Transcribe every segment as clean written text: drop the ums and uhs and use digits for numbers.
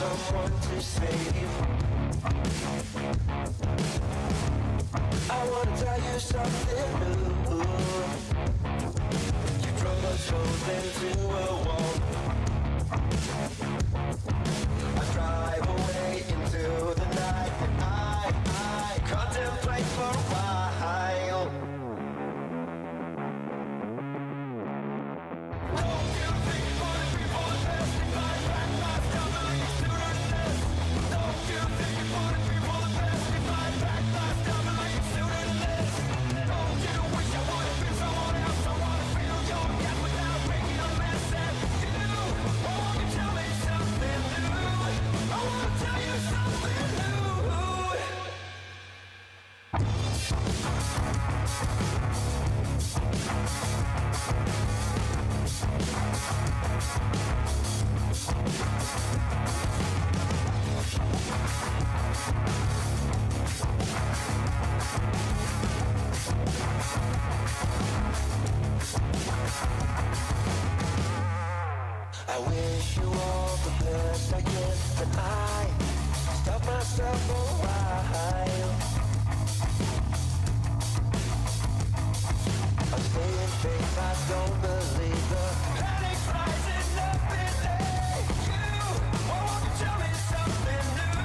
someone to save. I wanna tell you something new. You drove us both into a wall. I drive away into the night, and I contemplate for a while. I wish you all the best I can, and I stop myself for a while. I'm staying faith, I don't believe the panic's rising up in you. Won't you tell me something new?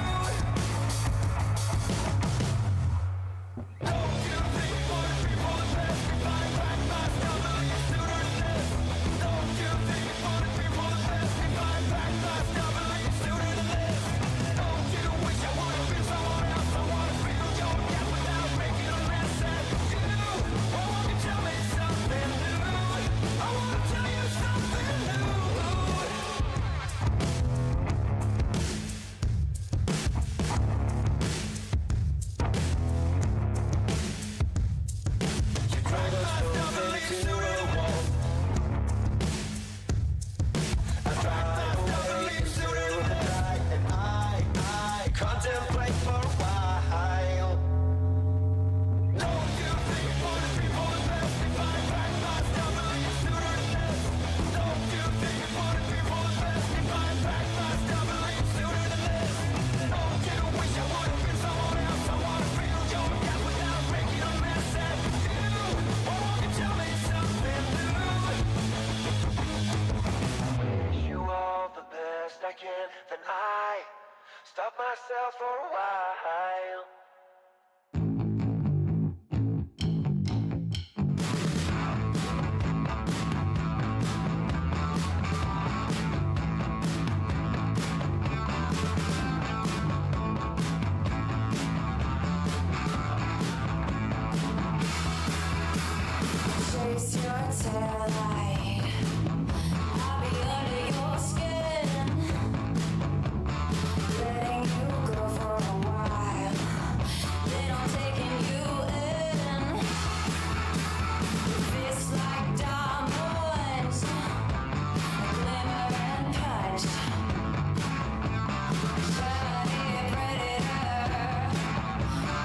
Don't you think for the people the best we find back my stuff a little sooner than this? Don't you think for the people the best we find back my stuff a little sooner than this? Don't you wish I would have been someone else? I want to feel your gap without making a mess at you. Won't you tell me something new? I want to tell you something new. You drove us both into a wall. I drive away into the night, and I contemplate for a while. Don't you think for the people the best we find back my stuff a little sooner than this? Don't you think for the people the best we find back my stuff a little sooner than this? Don't you wish I would have been someone else? I want to feel your gap without making a mess at you. Won't you tell me something new? Wish you all the best I can, then I stop myself for a while. Chase your tail light. I'll be under your skin, letting you go for a while. Then I'm taking you in. Your fists like diamonds, glimmer and punch. Shiny predator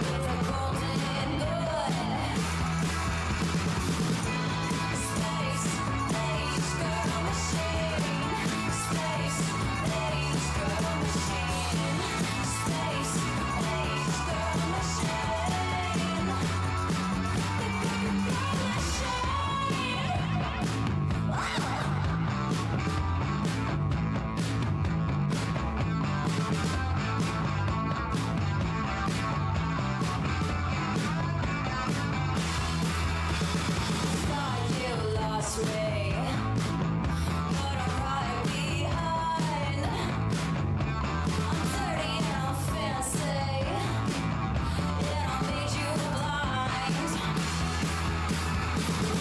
with a golden gun. Space age girl machine. Space age girl machine. Space age girl machine. Thought you lost me, but I'm right behind. I'm dirty and I'm fancy, and I'll make you blind.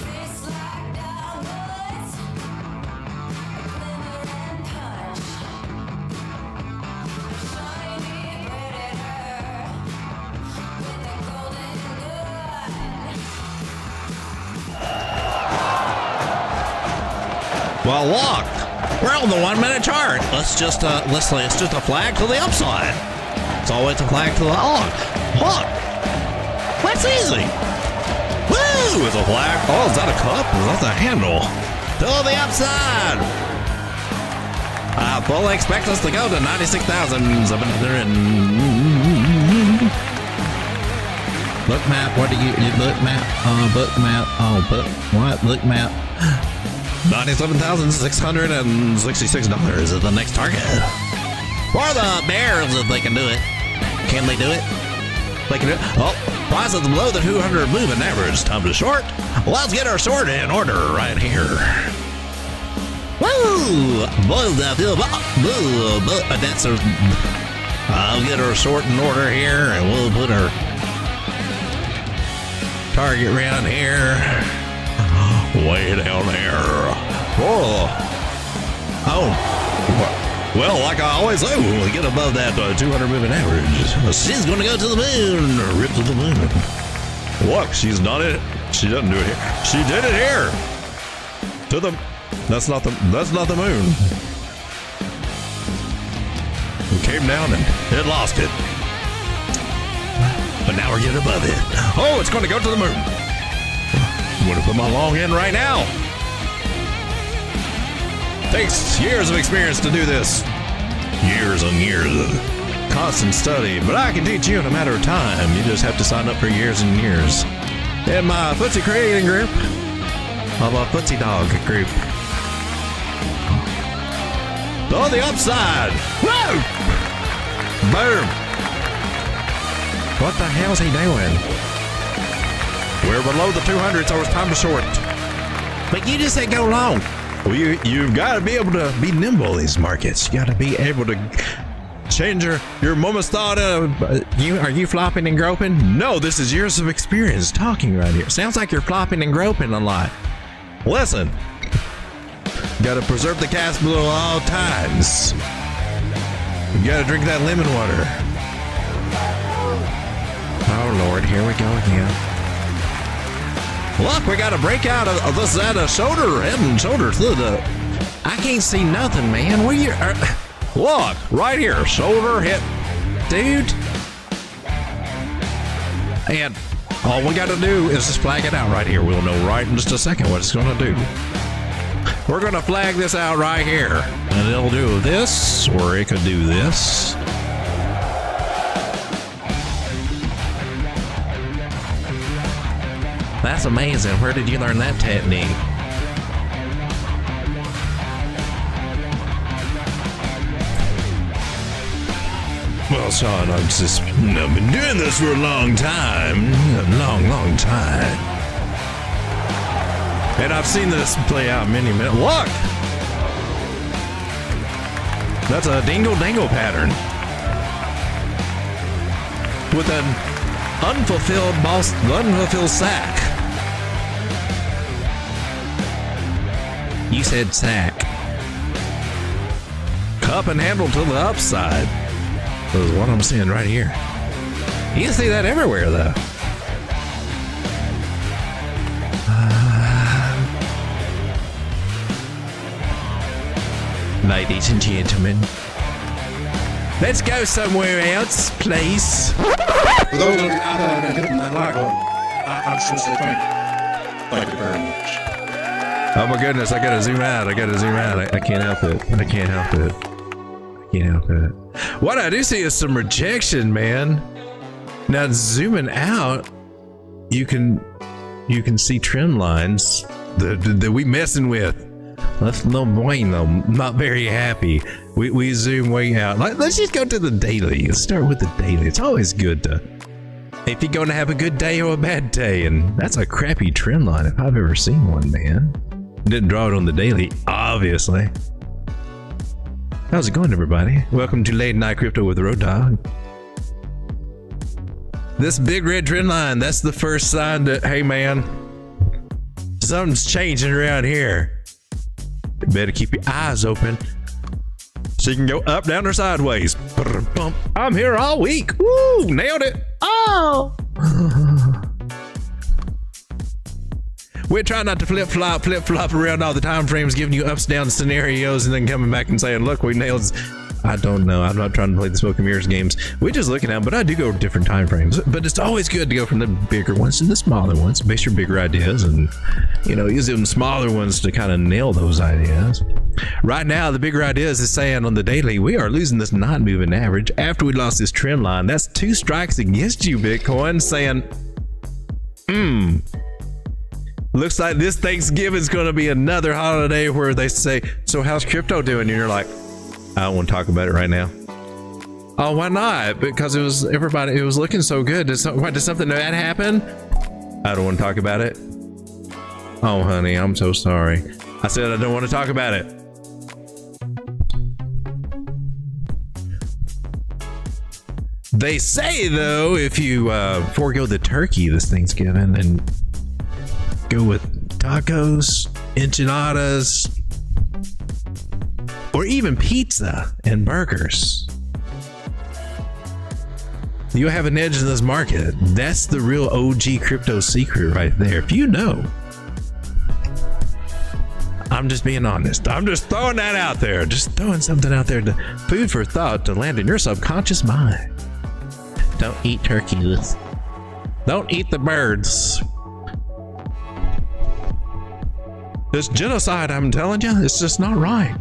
Fists like diamonds, glimmer and punch. A shiny predator with a golden gun. Well, look, we're on the 1 minute chart. Let's just it's just a flag to the upside. It's always a flag to the look. That's easy. Woo! It's a flag. Oh, is that a cup? Or is that the handle? To the upside. fully expect us to go to 96,700. Book map, what do you book map? Book map, book, what? Book map. $97,666 is the next target. For the bears, if they can do it. Can they do it? They can do it. Oh, price is below the 200 moving average. Time to short. Let's get our short in order right here. Woo! That's a. I'll get our short in order here, and we'll put our target around here. Way down there. Oh. Well, like I always say, when we get above that 200 moving average, she's going to go to the moon. Rip to the moon. Look, she's done it. She doesn't do it here. She did it here. To the. That's not the moon. We came down and it lost it. But now we're getting above it. Oh, it's going to go to the moon. I'm going to put my long in right now. Takes years of experience to do this. Years and years of constant study. But I can teach you in a matter of time. You just have to sign up for years and years. In my footsie creating group. Of a footsie dog group. On the upside. Whoa! Boom. What the hell's he doing? We're below the 200, so it's time to short. But you just said go long. Well, you've got to be able to be nimble in these markets. You got to be able to change your moment's thought. Are you flopping and groping? No, this is years of experience talking right here. Sounds like you're flopping and groping a lot. Listen. Got to preserve the cash flow at all times. You got to drink that lemon water. Oh, Lord, here we go again. Look, we got to break out of this shoulder, head and shoulder through the... I can't see nothing, man. Where you... look, right here, shoulder, hip. Dude. And all we got to do is just flag it out right here. We'll know right in just a second what it's going to do. We're going to flag this out right here. And it'll do this, or it could do this. That's amazing. Where did you learn that technique? Well, Sean, I've been doing this for a long time. A long time. And I've seen this play out many minutes. Look! That's a dingle-dangle pattern. With an unfulfilled sack. You said sack. Cup and handle to the upside. That's what I'm seeing right here. You can see that everywhere, though. Ladies and gentlemen, let's go somewhere else, please. For those of you out there that have been hitting that like button, I just want to say thank you. Thank you very much. Oh my goodness, I gotta zoom out. I can't help it. I can't help it. What I do see is some rejection, man. Now zooming out, you can see trend lines that we messing with. That's no bueno. Not very happy. We zoom way out. Let's just go to the daily. Let's start with the daily. It's always good to, if you're going to have a good day or a bad day, and that's a crappy trend line if I've ever seen one, man. Didn't draw it on the daily, obviously. How's it going, everybody? Welcome to Late Night Crypto with Road Dog. This big red trend line, that's the first sign that, hey man, something's changing around here. You better keep your eyes open so you can go up, down, or sideways. I'm here all week. Woo, nailed it. Oh. We're trying not to flip-flop around all the time frames, giving you ups, down scenarios, and then coming back and saying, look, we nailed... I don't know. I'm not trying to play the smoke and mirrors games. We're just looking at them, but I do go with different time frames. But it's always good to go from the bigger ones to the smaller ones, base your bigger ideas, and, you know, use them smaller ones to kind of nail those ideas. Right now, the bigger idea is saying on the daily, we are losing this non-moving average after we lost this trend line. That's 2 strikes against you, Bitcoin, saying, looks like this Thanksgiving is going to be another holiday where they say, so how's crypto doing? And you're like, I don't want to talk about it right now. Oh, why not? Because it was looking so good. Did something bad happen? I don't want to talk about it. Oh, honey, I'm so sorry. I said I don't want to talk about it. They say, though, if you forego the turkey this Thanksgiving and go with tacos, enchiladas, or even pizza and burgers, you'll have an edge in this market. That's the real OG crypto secret right there. If you know. I'm just being honest. I'm just throwing that out there. Just throwing something out there. Food for thought to land in your subconscious mind. Don't eat turkeys. Don't eat the birds. It's genocide, I'm telling you. It's just not right.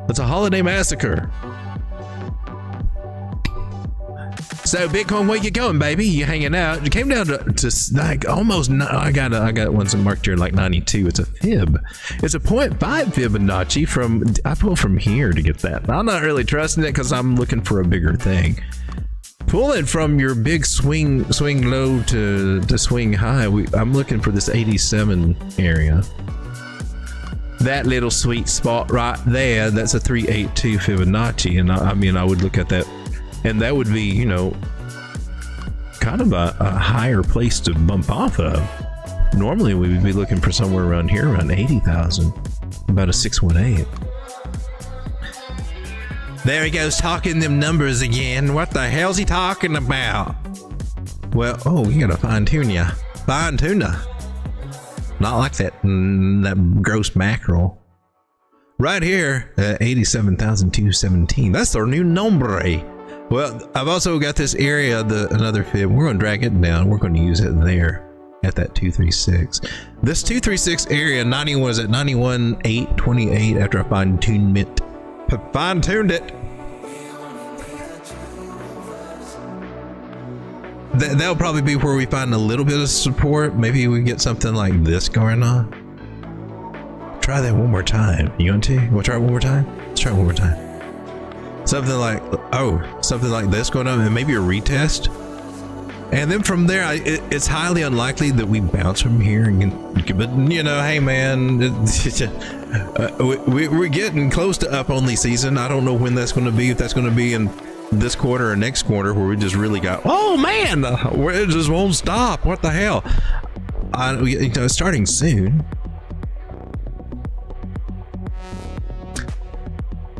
It's a holiday massacre. So Bitcoin, where you going, baby? You hanging out? You came down to like almost. I got ones marked here like 92. It's a fib. It's a 0.5 Fibonacci from. I pulled from here to get that. I'm not really trusting it because I'm looking for a bigger thing. Pull it from your big swing low to swing high. I'm looking for this 87 area. That little sweet spot right there. That's a 382 Fibonacci, and I mean I would look at that. And that would be, you know, kind of a higher place to bump off of. Normally, we would be looking for somewhere around here, around 80,000, about a 618. There he goes, talking them numbers again. What the hell's he talking about? Well, oh, you gotta fine tune ya. Fine tune ya. Not like that gross mackerel. Right here, 87,217. That's our new nombre. Well, I've also got this area, another fib. We're going to drag it down. We're going to use it there at that 236. This 236 area, 91 was at 91,828 after I fine-tuned it. Fine-tuned it. That'll probably be where we find a little bit of support. Maybe we get something like this going on. Try that one more time. You want to? We'll try it one more time? Let's try it one more time. Something like this going on, and maybe a retest. And then from there, it's highly unlikely that we bounce from here. But you know, hey man, we're getting close to up only season. I don't know when that's going to be. If that's going to be in this quarter or next quarter, where we just really got, oh man, it just won't stop. What the hell? It's starting soon.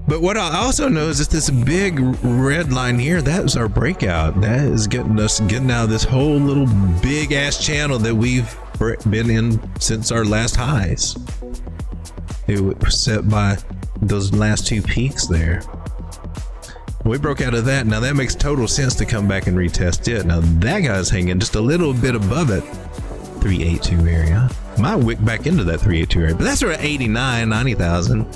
But what I also know is that this big red line here, that is our breakout. That is getting out of this whole little big ass channel that we've been in since our last highs. It was set by those last 2 peaks there. We broke out of that. Now that makes total sense to come back and retest it. Now that guy's hanging just a little bit above it. 382 area. Might wick back into that 382 area, but that's around 89, 90,000.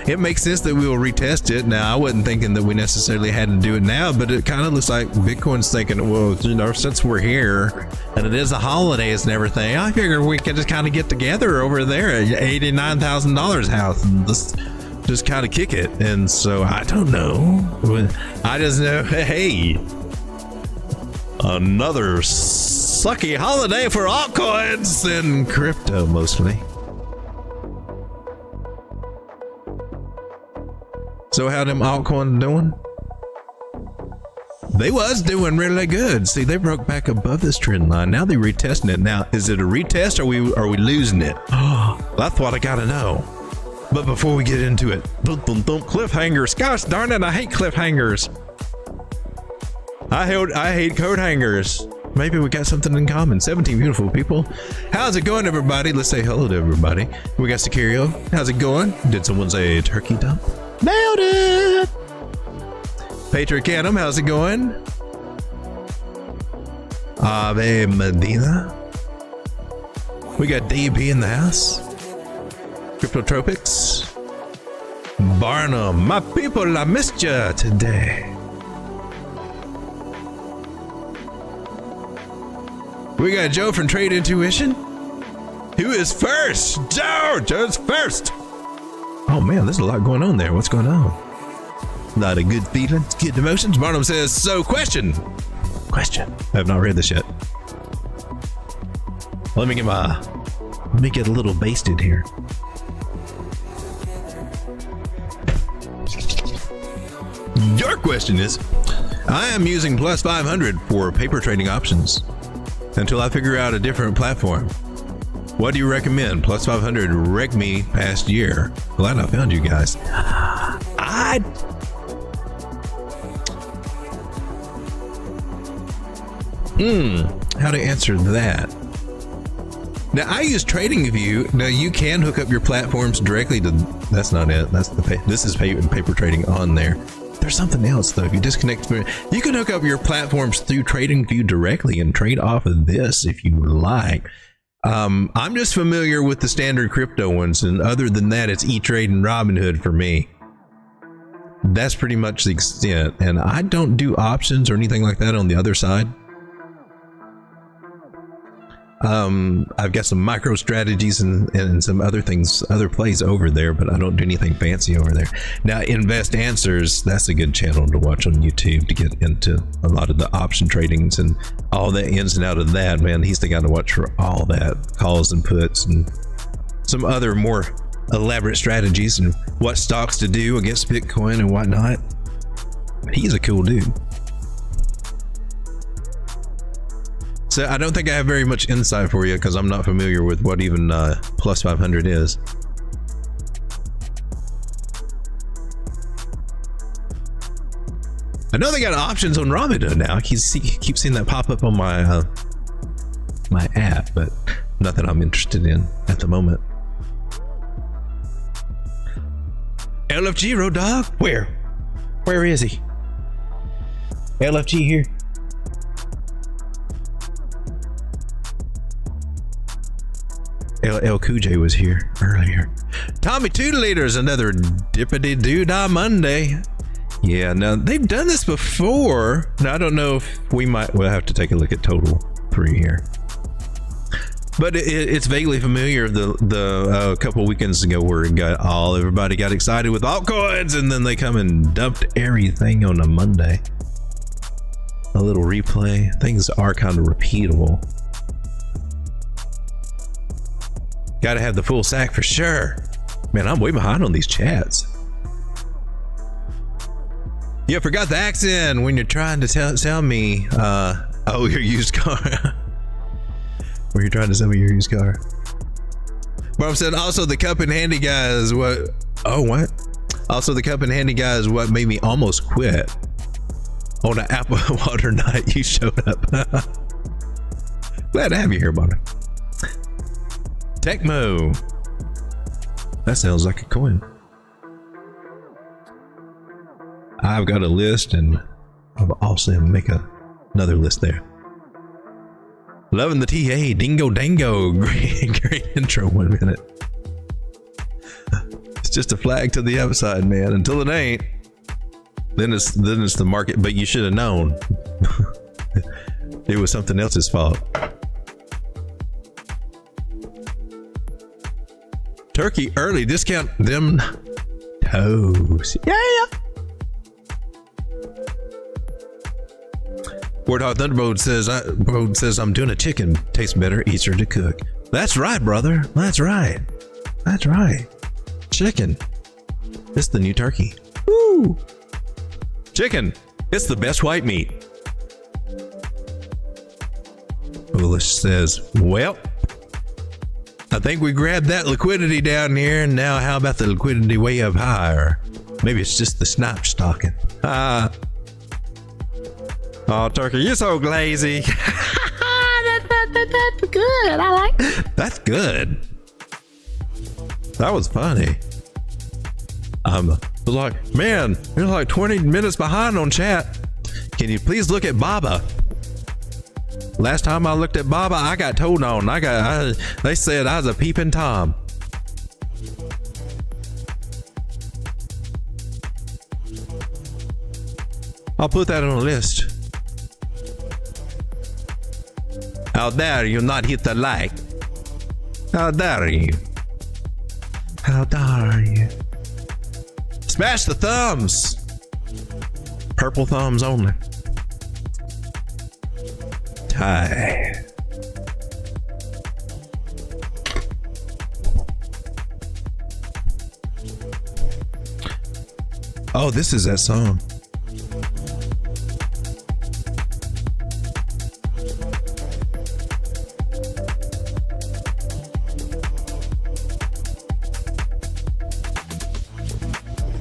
It makes sense that we will retest it. Now, I wasn't thinking that we necessarily had to do it now, but it kind of looks like Bitcoin's thinking, well, you know, since we're here and it is the holidays and everything, I figure we can just kind of get together over there at $89,000 house and just kind of kick it. And so I don't know. I just know, hey, another sucky holiday for altcoins and crypto mostly. So how them altcoins doing? They was doing really good. See, they broke back above this trend line. Now they're retesting it. Now, is it a retest or are we losing it? Oh, that's what I gotta know. But before we get into it, cliffhangers. Gosh darn it, I hate cliffhangers. I hate code hangers. Maybe we got something in common. 17 beautiful people. How's it going, everybody? Let's say hello to everybody. We got Sicario. How's it going? Did someone say turkey dump? Nailed it! Patrick Adam, how's it going? Ave Medina. We got DB in the house. Cryptotropics. Barnum, my people, I missed you today. We got Joe from Trade Intuition. Who is first? Joe's first. Oh man, there's a lot going on there. What's going on? Not a good feeling. Good emotions. Barnum says, so question. I have not read this yet. Let me get a little basted here. Your question is, I am using plus 500 for paper trading options until I figure out a different platform. What do you recommend? Plus 500 wrecked me past year. Glad I found you guys. How to answer that? Now I use TradingView. Now you can hook up your platforms directly to. That's not it. This is paper trading on there. There's something else though. If you disconnect, you can hook up your platforms through TradingView directly and trade off of this if you would like. I'm just familiar with the standard crypto ones, and other than that, it's E-Trade and Robinhood for me. That's pretty much the extent, and I don't do options or anything like that on the other side. I've got some micro strategies and some other things, other plays over there, but I don't do anything fancy over there. Now, Invest Answers, that's a good channel to watch on YouTube to get into a lot of the option tradings and all the ins and out of that, man. He's the guy to watch for all that, calls and puts and some other more elaborate strategies and what stocks to do against Bitcoin and whatnot. He's a cool dude. So I don't think I have very much insight for you because I'm not familiar with what even plus 500 is. I know they got options on Robinhood now. I keep seeing that pop up on my my app, but nothing I'm interested in at the moment. LFG Road Dog? Where is he? LFG here. LL Cool J was here earlier. Tommy 2 liters, another dippity doodah Monday. Yeah, now they've done this before. Now I don't know if we'll have to take a look at total 3 here. But it's vaguely familiar. The couple weekends ago where everybody got excited with altcoins and then they come and dumped everything on a Monday. A little replay. Things are kind of repeatable. Gotta have the full sack for sure. Man, I'm way behind on these chats. Yeah, forgot the accent when you're trying to sell me your used car. When you're trying to sell me your used car. Bob said also the cup and handy guy is what also the cup and handy guy is what made me almost quit. On an apple water night you showed up. Glad to have you here, Bonnie. Tecmo. That sounds like a coin. I've got a list and I'll also make another list there. Loving the TA, dingo dango. Great intro, 1 minute. It's just a flag to the upside, man. Until it ain't, then it's the market, but you should have known. It was something else's fault. Turkey early discount them toes. Yeah. Warthog Thunderbolt says I'm doing a chicken. Tastes better, easier to cook. That's right, brother. That's right. Chicken. It's the new turkey. Woo! Chicken. It's the best white meat. Foolish says, well, I think we grabbed that liquidity down here, and now how about the liquidity way up higher? Maybe it's just the snipe stocking. Oh, turkey, you're so glazy. That's good. I like that. That's good. That was funny. Like, man, you're like 20 minutes behind on chat. Can you please look at Baba? Last time I looked at Baba, I got told on. They said I was a peeping Tom. I'll put that on a list. How dare you not hit the like? How dare you? How dare you? Smash the thumbs. Purple thumbs only. Tie. Oh, this is that song.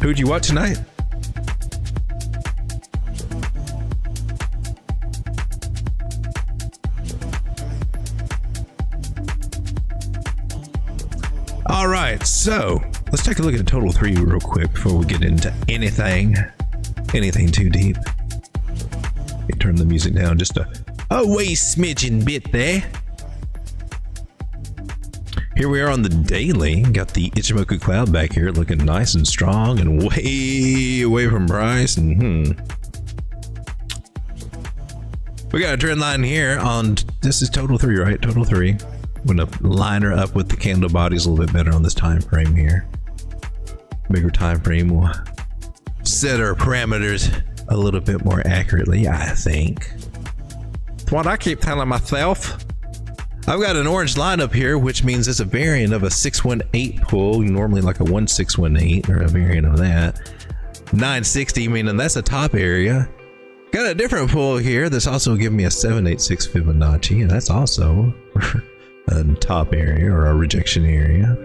Who'd you watch tonight? All right, so let's take a look at Total 3 real quick before we get into anything too deep. Let me turn the music down just a wee smidgen bit there. Here we are on the daily. Got the Ichimoku cloud back here looking nice and strong and way away from price. And we got a trend line here on, this is Total 3, right? Total 3. I'm gonna line her up with the candle bodies a little bit better on this time frame here. Bigger time frame will set our parameters a little bit more accurately, I think. It's what I keep telling myself. I've got an orange line up here, which means it's a variant of a 618 pull, normally like a 1618 or a variant of that. 960, meaning that's a top area. Got a different pull here that's also giving me a 786 Fibonacci, and that's also a top area or a rejection area,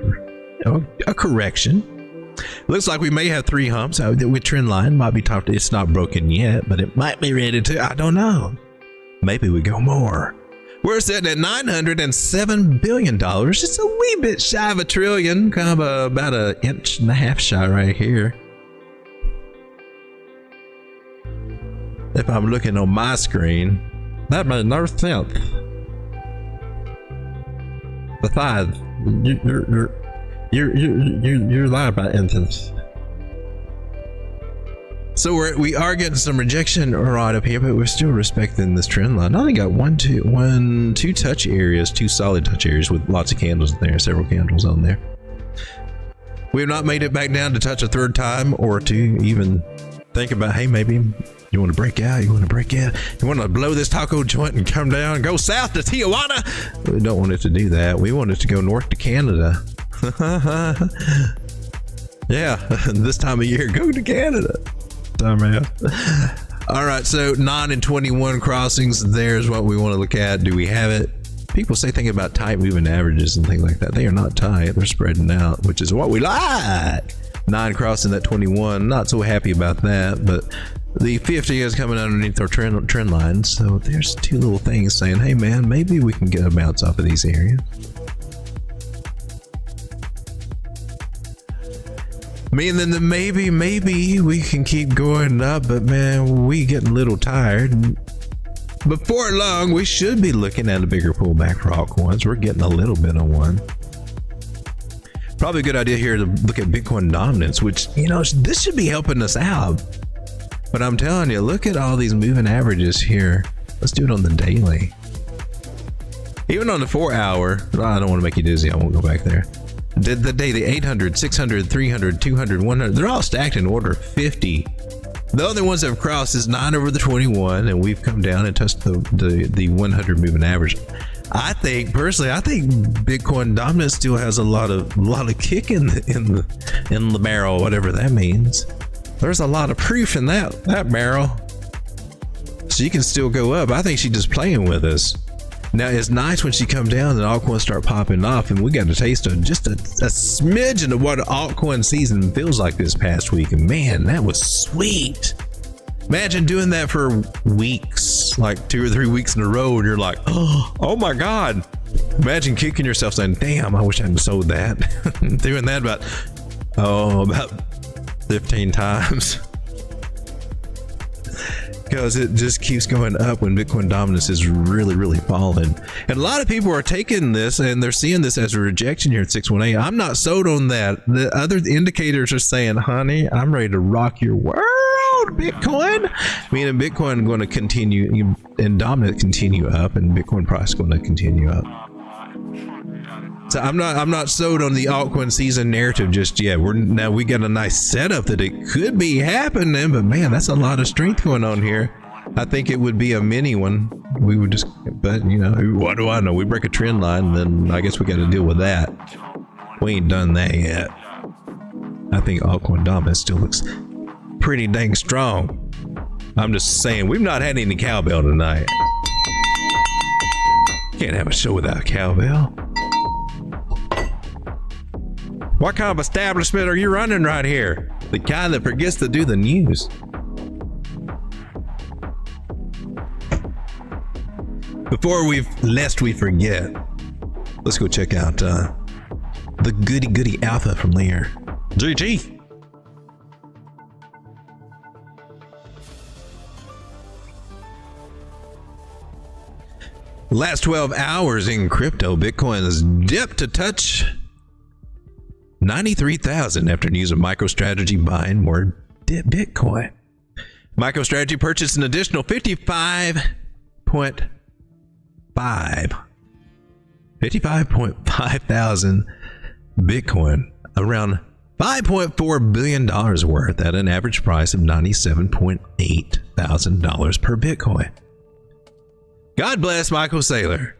a correction. Looks like we may have 3 humps. With trend line might be top. It's not broken yet, but it might be ready to. I don't know. Maybe we go more. We're sitting at $907 billion. Just a wee bit shy of a trillion, kind of about an inch and a half shy right here. If I'm looking on my screen, that made no sense. Besides, you're lying about instance. So we are getting some rejection right up here, but we're still respecting this trend line. I only got two touch areas, 2 solid touch areas with lots of candles in there, several candles on there. We have not made it back down to touch a 3rd time or to even think about, hey, maybe you want to break out, you want to blow this taco joint and come down and go south to Tijuana. We don't want it to do that. We want it to go north to Canada. Yeah, this time of year, go to Canada. All right, so 9 and 21 crossings, there's what we want to look at. Do we have it? People say things about tight moving averages and things like that. They are not tight, they're spreading out, which is what we like. 9 crossing that 21, not so happy about that, but the 50 is coming underneath our trend line. So there's 2 little things saying, hey man, maybe we can get a bounce off of these areas. Meaning that maybe we can keep going up, but man, we getting a little tired. Before long, we should be looking at a bigger pullback for altcoins. We're getting a little bit on one. Probably a good idea here to look at Bitcoin dominance, which, you know, this should be helping us out. But I'm telling you, look at all these moving averages here. Let's do it on the daily. Even on the 4 hour, I don't want to make you dizzy. I won't go back there. The daily 800, 600, 300, 200, 100, they're all stacked in order 50. The only ones that have crossed is 9 over the 21, and we've come down and touched the 100 moving average. I think Bitcoin dominance still has a lot of kick in the barrel, whatever that means. There's a lot of proof in that barrel. She can still go up. I think she's just playing with us. Now, it's nice when she come down and altcoins start popping off, and we got a taste of just a smidgen of what altcoin season feels like this past week. And man, that was sweet. Imagine doing that for weeks, like 2 or 3 weeks in a row, and you're like, oh my God. Imagine kicking yourself saying, damn, I wish I hadn't sold that. Doing that about 15 times. Because it just keeps going up when Bitcoin dominance is really falling. And a lot of people are taking this and they're seeing this as a rejection here at 618. I'm not sold on that. The other indicators are saying, honey, I'm ready to rock your world. Bitcoin, meaning Bitcoin going to continue and dominant continue up, and Bitcoin price going to continue up. So I'm not sold on the altcoin season narrative just yet. We got a nice setup that it could be happening, but man, that's a lot of strength going on here. I think it would be a mini one. We would just, but you know, what do I know? We break a trend line, then I guess we got to deal with that. We ain't done that yet. I think altcoin dominance still looks pretty dang strong. I'm just saying, we've not had any cowbell tonight. Can't have a show without cowbell. What kind of establishment are you running right here? The kind that forgets to do the news. Before lest we forget, let's go check out the goody alpha from Layer GG. Last 12 hours in crypto, Bitcoin has dipped to touch 93,000 after news of MicroStrategy buying more Bitcoin. MicroStrategy purchased an additional 55.5 thousand Bitcoin, around $5.4 billion worth at an average price of $97.8 thousand per Bitcoin. God bless Michael Saylor.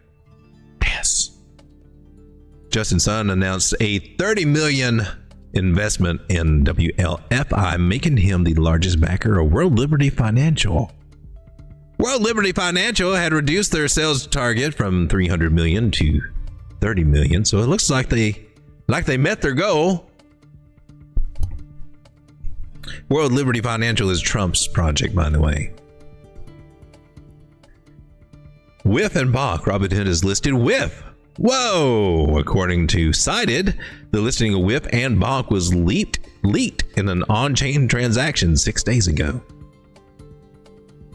Yes. Justin Sun announced a $30 million investment in WLFI, making him the largest backer of World Liberty Financial. World Liberty Financial had reduced their sales target from 300 million to 30 million, so it looks like they met their goal. World Liberty Financial is Trump's project, by the way. WIF and Bach, Robinhood is listed WIF. Whoa! According to Cited, the listing of WIF and Bach was leaked in an on-chain transaction 6 days ago.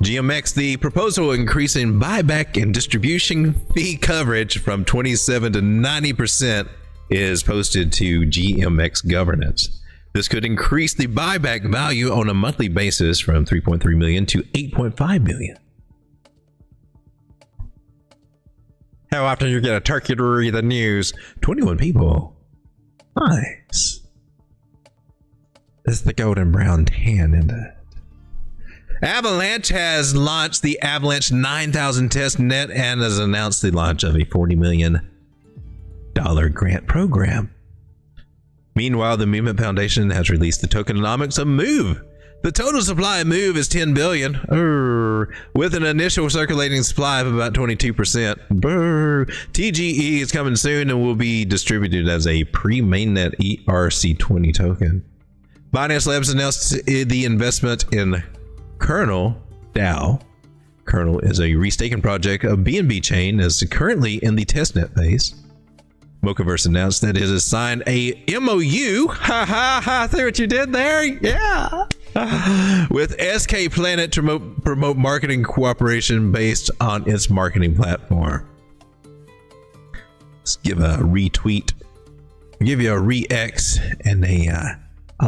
GMX, the proposal increasing buyback and distribution fee coverage from 27 to 90% is posted to GMX governance. This could increase the buyback value on a monthly basis from 3.3 million to 8.5 million. How often you get a turkey to read the news? 21 people. Nice. It's the golden brown tan, isn't it? Avalanche has launched the Avalanche 9000 test net and has announced the launch of a $40 million grant program. Meanwhile, the Movement Foundation has released the tokenomics of Move. The total supply of Move is 10 billion, with an initial circulating supply of about 22%. TGE is coming soon and will be distributed as a pre-mainnet ERC20 token. Binance Labs announced the investment in Kernel DAO. Kernel is a restaking project of BNB chain, is currently in the testnet phase. Mochaverse announced that it has signed a MOU. Ha ha ha! See what you did there? Yeah. With SK Planet to promote marketing cooperation based on its marketing platform. Let's give a retweet, give you a re-X and a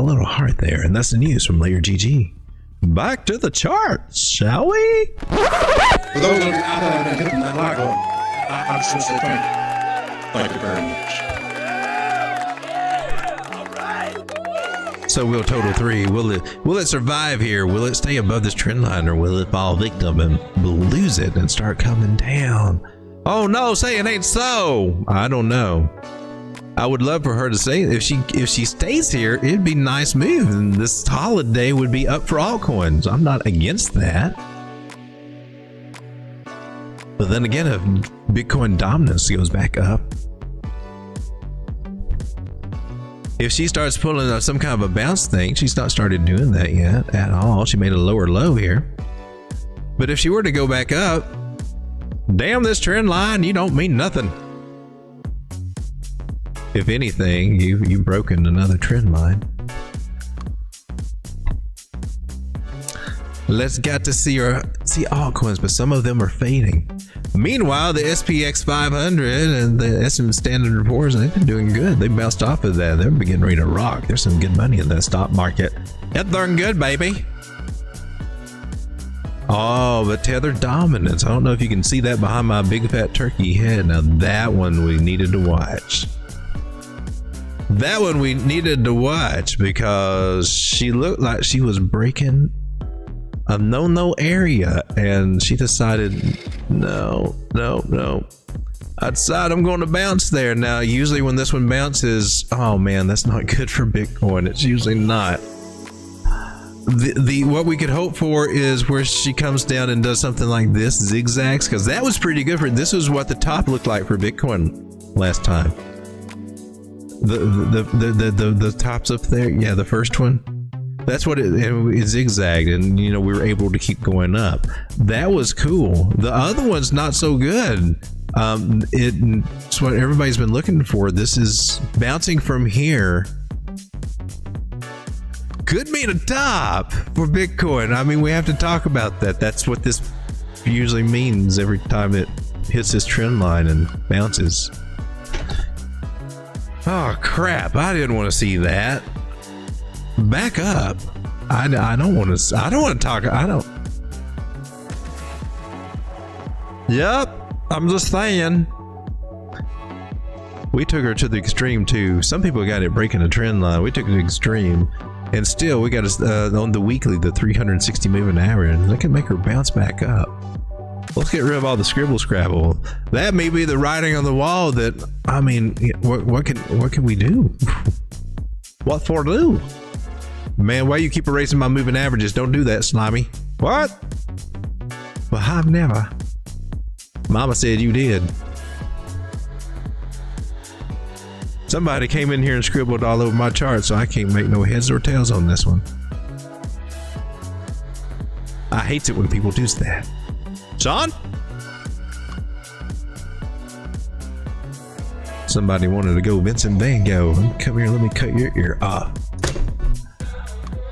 little heart there, and that's the news from Layer GG. Back to the charts, shall we? For those of you out there that have been hitting that like button, I just want to say thank you. Thank you very much. So we'll total 3. Will it survive here? Will it stay above this trend line, or will it fall victim and lose it and start coming down? Oh no, say it ain't so. I don't know. I would love for her to say if she stays here, it'd be a nice move, and this holiday would be up for altcoins. I'm not against that. But then again, if Bitcoin dominance goes back up, if she starts pulling up some kind of a bounce thing, she's not started doing that yet at all. She made a lower low here. But if she were to go back up, damn this trend line, you don't mean nothing. If anything, you've broken another trend line. Let's get to see altcoins, but some of them are fading. Meanwhile, the SPX 500 and the SM Standard & Poor's, they've been doing good. They bounced off of that. They're beginning ready to rock. There's some good money in that stock market. That's darn good, baby. Oh, but Tether dominance. I don't know if you can see that behind my big fat turkey head. Now that one we needed to watch. That one we needed to watch because she looked like she was breaking a no-no area, and she decided, no. I decided I'm going to bounce there. Now, usually when this one bounces, oh man, that's not good for Bitcoin. It's usually not. The what we could hope for is where she comes down and does something like this, zigzags, because that was pretty good for. This was what the top looked like for Bitcoin last time. The tops up there, yeah, the first one. That's what it zigzagged, and you know we were able to keep going up. That was cool. The other one's not so good. It's what everybody's been looking for. This is bouncing from here. Could mean a top for Bitcoin. I mean, we have to talk about that. That's what this usually means every time it hits this trend line and bounces. Oh crap! I didn't want to see that. Back up. I don't want to. I don't want to talk. I don't. Yep. I'm just saying. We took her to the extreme too. Some people got it breaking a trend line. We took it to the extreme. And still, we got us on the weekly, the 360 moving average. That can make her bounce back up. Let's get rid of all the scribble scrabble. That may be the writing on the wall. That I mean, what can we do? What for do? Man, why you keep erasing my moving averages? Don't do that, Slimy. What? Well, I've never. Mama said you did. Somebody came in here and scribbled all over my chart, so I can't make no heads or tails on this one. I hate it when people do that. Sean? Somebody wanted to go Vincent Van Gogh. Come here, let me cut your ear off.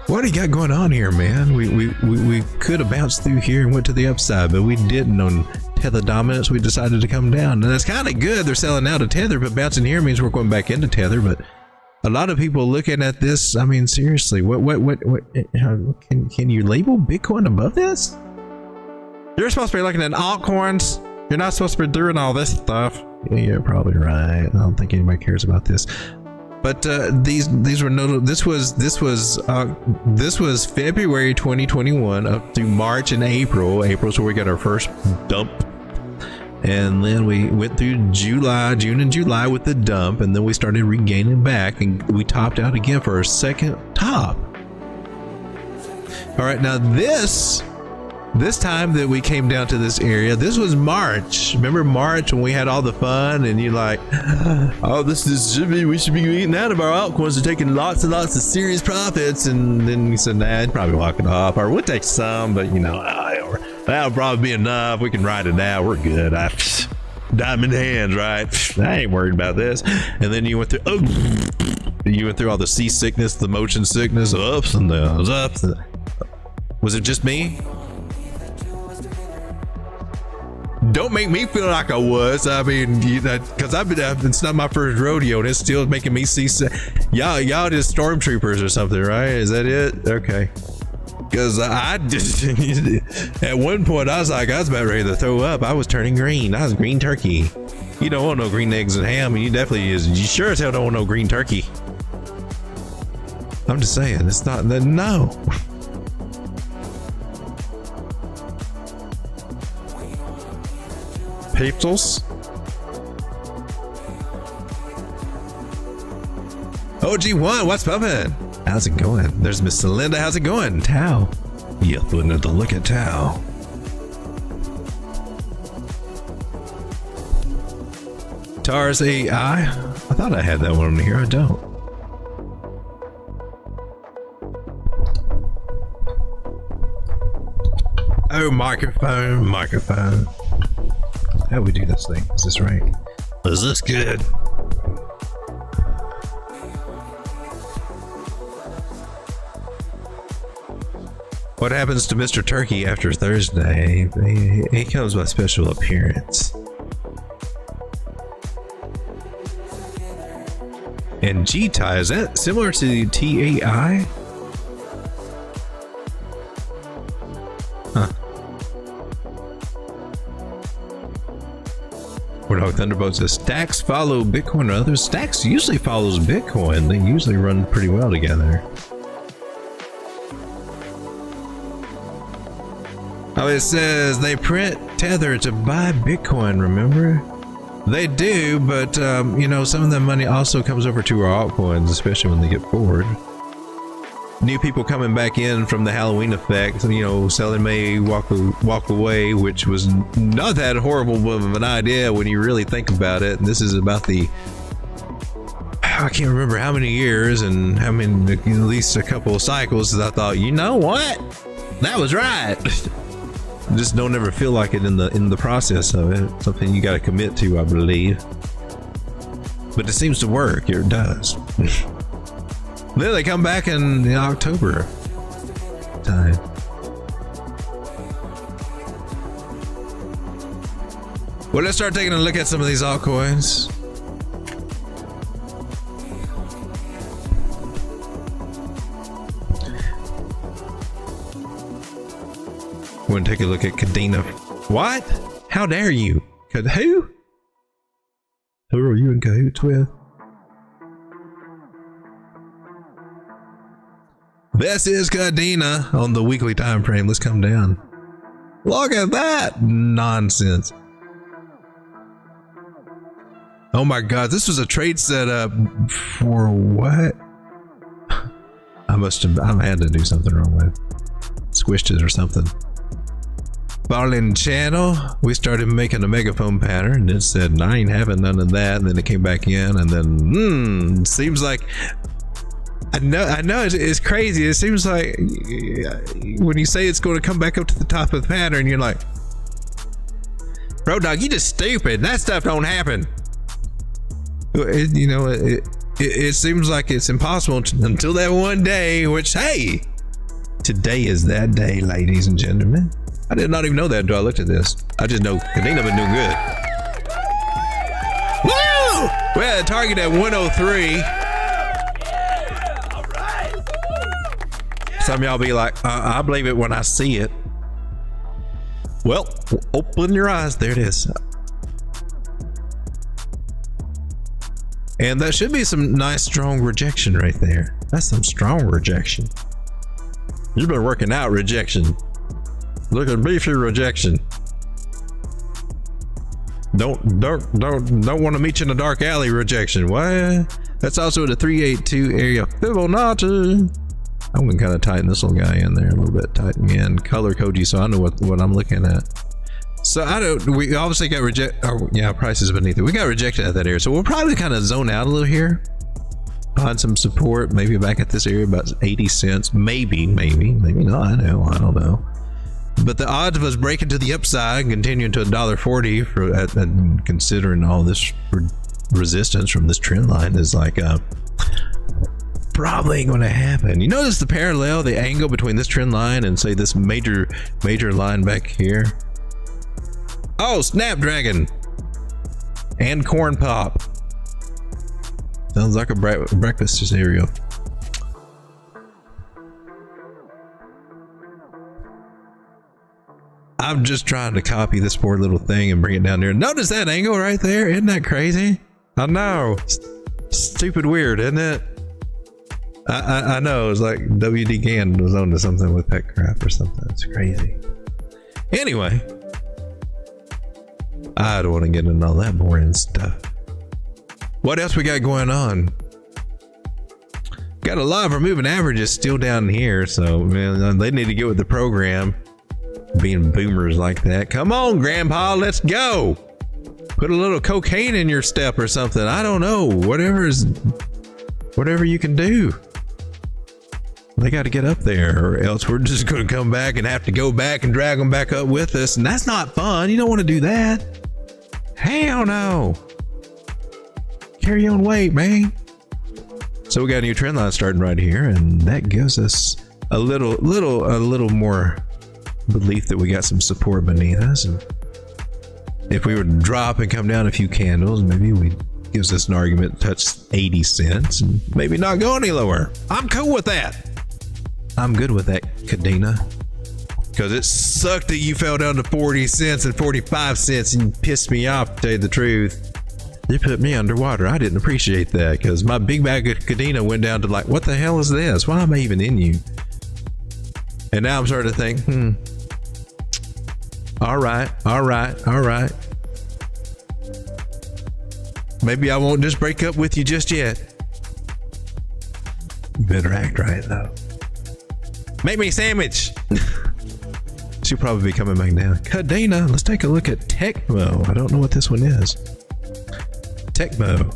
What do you got going on here, man? We could have bounced through here and went to the upside, but we didn't on Tether dominance. We decided to come down, and that's kind of good. They're selling out of Tether, but bouncing here means we're going back into Tether. But a lot of people looking at this, I mean, seriously, what can you label Bitcoin above this? You're supposed to be looking at altcoins. You're not supposed to be doing all this stuff. Yeah, you're probably right. I don't think anybody cares about this. But these were notable. This was February 2021 up through March and April. April's where we got our first dump, and then we went through June and July with the dump, and then we started regaining back, and we topped out again for our second top. All right, now this time that we came down to this area, this was March. Remember March when we had all the fun and you're like, oh, we should be eating out of our altcoins and taking lots and lots of serious profits. And then we said, nah, I'd probably walk it off, or we'll take some, but you know, that'll probably be enough. We can ride it out. We're good. Diamond hands, right? I ain't worried about this. And then you went through, all the seasickness, the motion sickness, ups and downs, ups. Was it just me? Don't make me feel like I was. I mean, because it's not my first rodeo, and it's still making me see. Y'all just stormtroopers or something, right? Is that it? Okay. Because I just at one point I was about ready to throw up. I was turning green. I was green turkey. You don't want no green eggs and ham, and you sure as hell don't want no green turkey. I'm just saying, it's not that. No. Pixels. OG1, what's poppin'? How's it going? There's Miss Linda. How's it going? Tao. You wouldn't have look at Tao. Tars AI. I thought I had that one on here. I don't. Oh, microphone. How do we do this thing? Is this right? Is this good? What happens to Mr. Turkey after Thursday? He comes by special appearance. And G-Tie, is that similar to TAI? Huh. Warthog Thunderbolt says stacks follow Bitcoin and others. Stacks usually follows Bitcoin. They usually run pretty well together. Oh, it says they print Tether to buy Bitcoin, remember? They do, but you know, some of the money also comes over to our altcoins, especially when they get forward. New people coming back in from the Halloween effect, you know, selling may walk away, which was not that horrible of an idea when you really think about it. And this is about the, I can't remember how many years and how many, at least a couple of cycles that I thought, you know what, that was right. Just don't ever feel like it in the process of it. Something you got to commit to, I believe. But it seems to work. It does. Then they come back in the October time. Well, let's start taking a look at some of these altcoins. We're going to take a look at Kadena. What? How dare you? Who? Who are you in cahoots with? This is Kadena on the weekly time frame. Let's come down. Look at that nonsense. Oh my God, this was a trade setup for what? I had to do something wrong with it. Squished it or something. Falling channel, we started making a megaphone pattern and it said, I ain't having none of that. And then it came back in and then, seems like, I know it's crazy. It seems like when you say it's going to come back up to the top of the pattern, you're like, bro, dog, you just stupid. That stuff don't happen. It seems like it's impossible until that one day, which, hey, today is that day, ladies and gentlemen. I did not even know that until I looked at this. I just know Kadena been doing good. Woo! We had a target at 103. Some of y'all be like, I believe it when I see it. Well, open your eyes. There it is. And that should be some nice, strong rejection right there. That's some strong rejection. You've been working out rejection. Look at beefy rejection. Don't want to meet you in a dark alley rejection. What? That's also the 382 area Fibonacci. I'm gonna kind of tighten this little guy in there a little bit, tighten in color Koji, so I know what I'm looking at. So we obviously got prices beneath it. We got rejected at that area, so we'll probably kind of zone out a little here, find some support, maybe back at this area about 80 cents, maybe not. I don't know. But the odds of us breaking to the upside and continuing to $1.40 for and considering all this resistance from this trend line is like probably ain't gonna happen. You notice the parallel, the angle between this trend line and say this major line back here. Oh, Snapdragon and Corn Pop. Sounds like a breakfast cereal. I'm just trying to copy this poor little thing and bring it down there. Notice that angle right there? Isn't that crazy? I know. Stupid weird, isn't it? I know. It's like WD Gann was on to something with Petcraft or something. It's crazy. Anyway, I don't want to get into all that boring stuff. What else we got going on? Got a lot of our moving averages still down here, so man, they need to get with the program. Being boomers like that. Come on, Grandpa, let's go. Put a little cocaine in your step or something. I don't know. Whatever you can do. They got to get up there, or else we're just going to come back and have to go back and drag them back up with us, and that's not fun. You don't want to do that. Hell no. Carry your own weight, man. So we got a new trend line starting right here, and that gives us a little more belief that we got some support beneath us. And if we were to drop and come down a few candles, maybe we gives us an argument to touch 80 cents and maybe not go any lower. I'm cool with that. I'm good with that, Kadena. Because it sucked that you fell down to 40 cents and 45 cents and pissed me off, to tell you the truth. You put me underwater. I didn't appreciate that because my big bag of Cadena went down to like, what the hell is this? Why am I even in you? And now I'm starting to think, all right. Maybe I won't just break up with you just yet. You better act right though. Make me a sandwich. She'll probably be coming back down. Cadena, let's take a look at Tecmo. I don't know what this one is. Tecmo.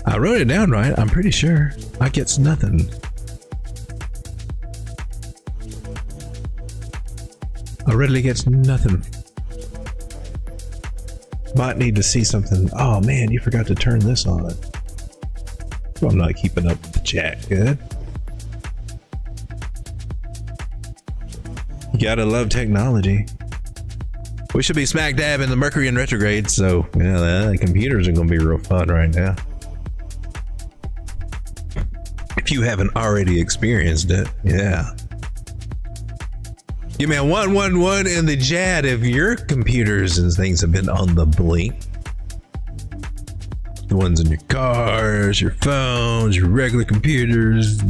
I wrote it down right, I'm pretty sure. I gets nothing. I readily gets nothing. Might need to see something. Oh man, you forgot to turn this on. Well, I'm not keeping up with the chat good. You gotta love technology. We should be smack dab in the Mercury in retrograde, so yeah, the computers are gonna be real fun right now. If you haven't already experienced it, yeah. Give me a 111 in the chat if your computers and things have been on the blink. The ones in your cars, your phones, your regular computers,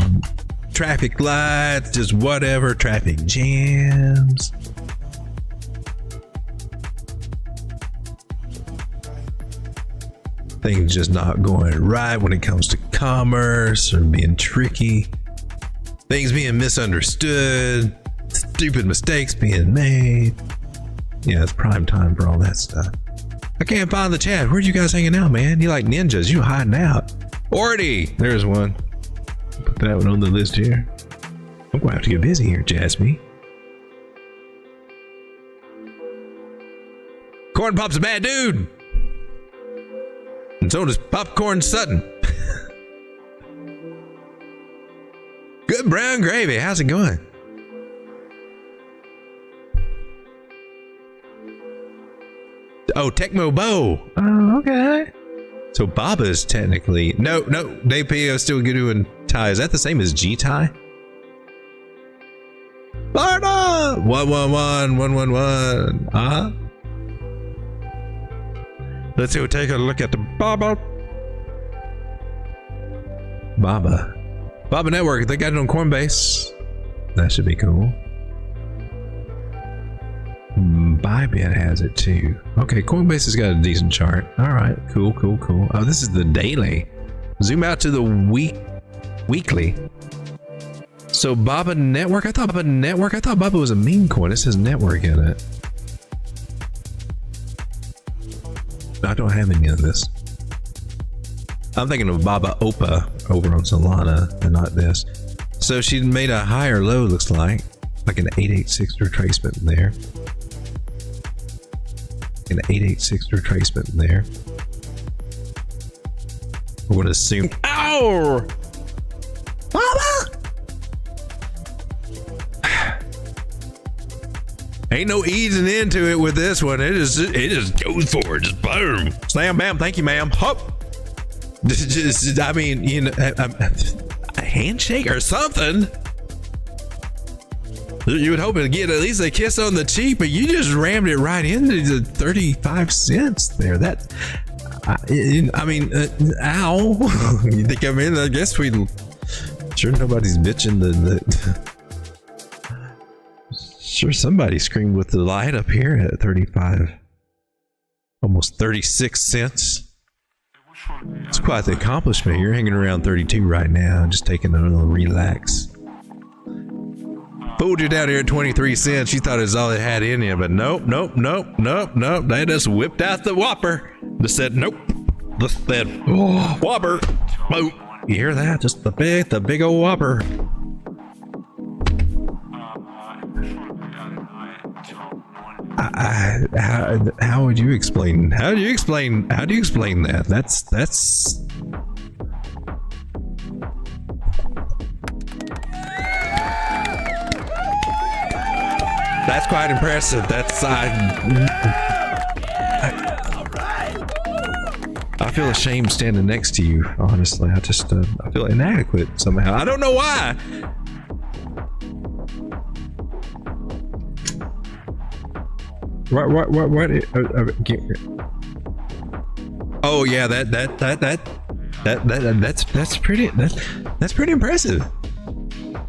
traffic lights, just whatever, traffic jams. Things just not going right when it comes to commerce or being tricky. Things being misunderstood. Stupid mistakes being made. Yeah, it's prime time for all that stuff. I can't find the chat. Where'd you guys hanging out, man? You like ninjas. You hiding out. Orty! There's one. Put that one on the list here. I'm going to have to get busy here, Jasmine. Corn Pop's a bad dude. And so does Popcorn Sutton. Good brown gravy. How's it going? Oh, Tecmo Bow. Oh, okay. So Baba's technically no. Dave P is still doing tie. Is that the same as G tie? Florida 111 111. Let's go take a look at the Baba Network. They got it on Coinbase. That should be cool. Bybit has it too. Okay, Coinbase has got a decent chart. All right, cool. Oh, this is the daily. Zoom out to the weekly. So Baba Network. I thought Baba was a meme coin. It says network in it. I don't have any of this. I'm thinking of Baba Opa over on Solana and not this. So she made a higher low, looks like an 886 retracement there. An 886 retracement there. I would assume. Ow! Baba! Ain't no easing into it with this one. It just goes for it. Just boom. Slam, bam. Thank you, ma'am. Hop. I mean, you know, a handshake or something. You would hope to get at least a kiss on the cheek, but you just rammed it right into the 35 cents there. That, I mean, ow. You think I'm in? I guess we. Sure, nobody's bitching Sure, somebody screamed with the light up here at 35, almost 36 cents. It's quite the accomplishment. You're hanging around 32 right now, just taking a little relax. Fooled you down here at 23 cents. You thought it was all it had in you, but nope. They just whipped out the whopper. They said nope. They said whopper. Boom. You hear that? Just the big old whopper. How would you explain? How do you explain that? That's quite impressive. I feel ashamed standing next to you. Honestly, I feel inadequate somehow. I don't know why. What? Oh yeah, that's pretty impressive.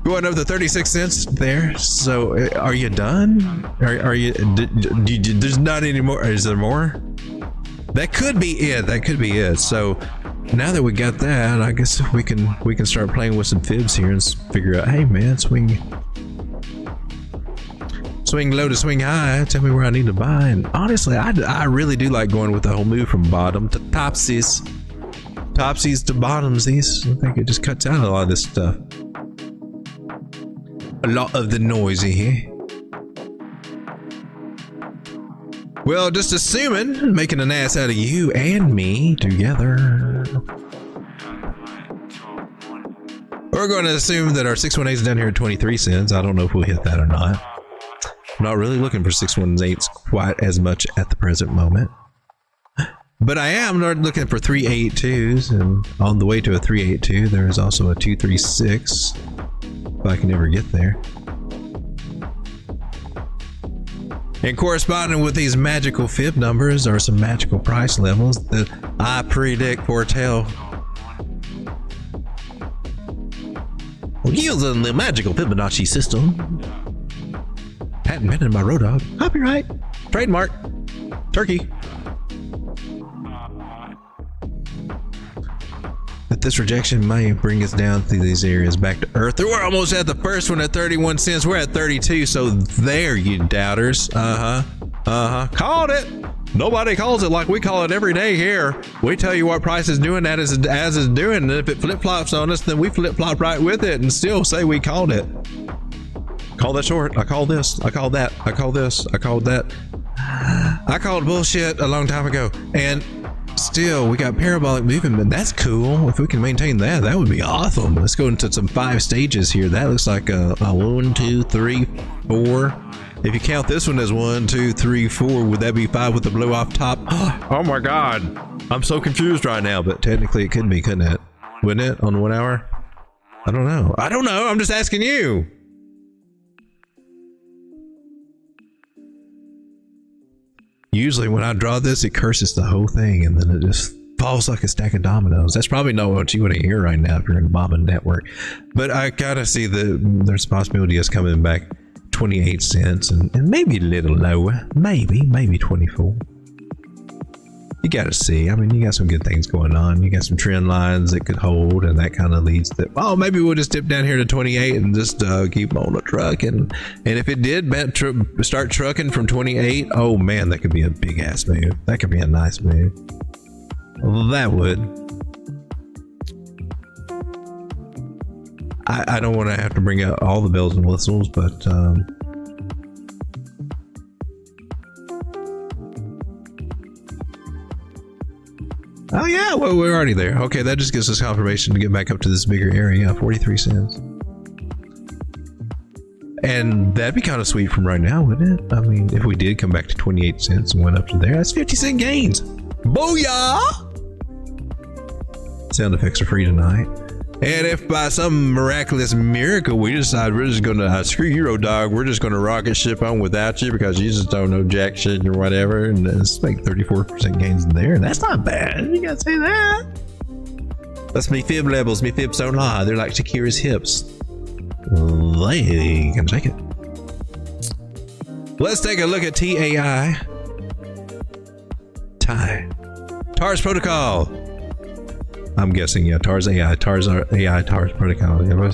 Going up to 36 cents there. So are you done? Are you? There's not any more. Is there more? That could be it. That could be it. So now that we got that, I guess we can start playing with some fibs here and figure out. Hey man, swing low to swing high. Tell me where I need to buy. And honestly, I really do like going with the whole move from bottom to topsies to bottomsies. I think it just cuts out a lot of this stuff. A lot of the noisy here. Well, just assuming, making an ass out of you and me together. We're going to assume that our 618 is down here at 23 cents. I don't know if we'll hit that or not. I'm not really looking for 618s quite as much at the present moment. But I am looking for 382s, and on the way to a 382, there is also a 236. If I can ever get there. And corresponding with these magical fib numbers are some magical price levels that I foretell. Using the magical Fibonacci system. Patent pending by Road Dogg. Copyright. Trademark. Turkey. But this rejection may bring us down through these areas back to earth. We're almost at the first one at 31 cents. We're at 32. So there, you doubters. Called it. Nobody calls it like we call it every day here. We tell you what price is doing that as is doing. And if it flip-flops on us, then we flip-flop right with it and still say we called it. Call that short. I called this. I called that. I called this. I called that. I called bullshit a long time ago. And still, we got parabolic movement, but that's cool. If we can maintain that, that would be awesome. Let's go into some 5 stages here. That looks like a 1, 2, 3, 4. If you count this one as 1, 2, 3, 4, would that be 5 with the blow off top? Oh my God. I'm so confused right now, but technically it could be, couldn't it? Wouldn't it on 1 hour? I don't know. I don't know. I'm just asking you. Usually when I draw this, it curses the whole thing and then it just falls like a stack of dominoes. That's probably not what you want to hear right now if you're in Bobbin Network. But I gotta see there's a possibility of coming back 28 cents and maybe a little lower. Maybe 24. You gotta see. I mean, you got some good things going on. You got some trend lines that could hold, and that kind of leads to, oh, maybe we'll just dip down here to 28 and just keep on the truck. And if it did start trucking from 28, oh man, that could be a big ass move. That could be a nice move. Well, that would. I don't want to have to bring out all the bells and whistles, but oh yeah, well, we're already there. Okay, that just gives us confirmation to get back up to this bigger area. 43 cents. And that'd be kind of sweet from right now, wouldn't it? I mean, if we did come back to 28 cents and went up to there, that's 50 cent gains. Booyah! Sound effects are free tonight. And if by some miraculous miracle we decide we're just gonna screw you, Road Dogg, we're just gonna rocket ship on without you because you just don't know jack shit or whatever, and let's make 34% gains in there. That's not bad. You gotta say that. That's me fib levels. Me fibs don't lie. They're like Shakira's hips. They can take it. Let's take a look at TAI. TARS Protocol. I'm guessing, yeah, TARS AI, TARS Protocol. We're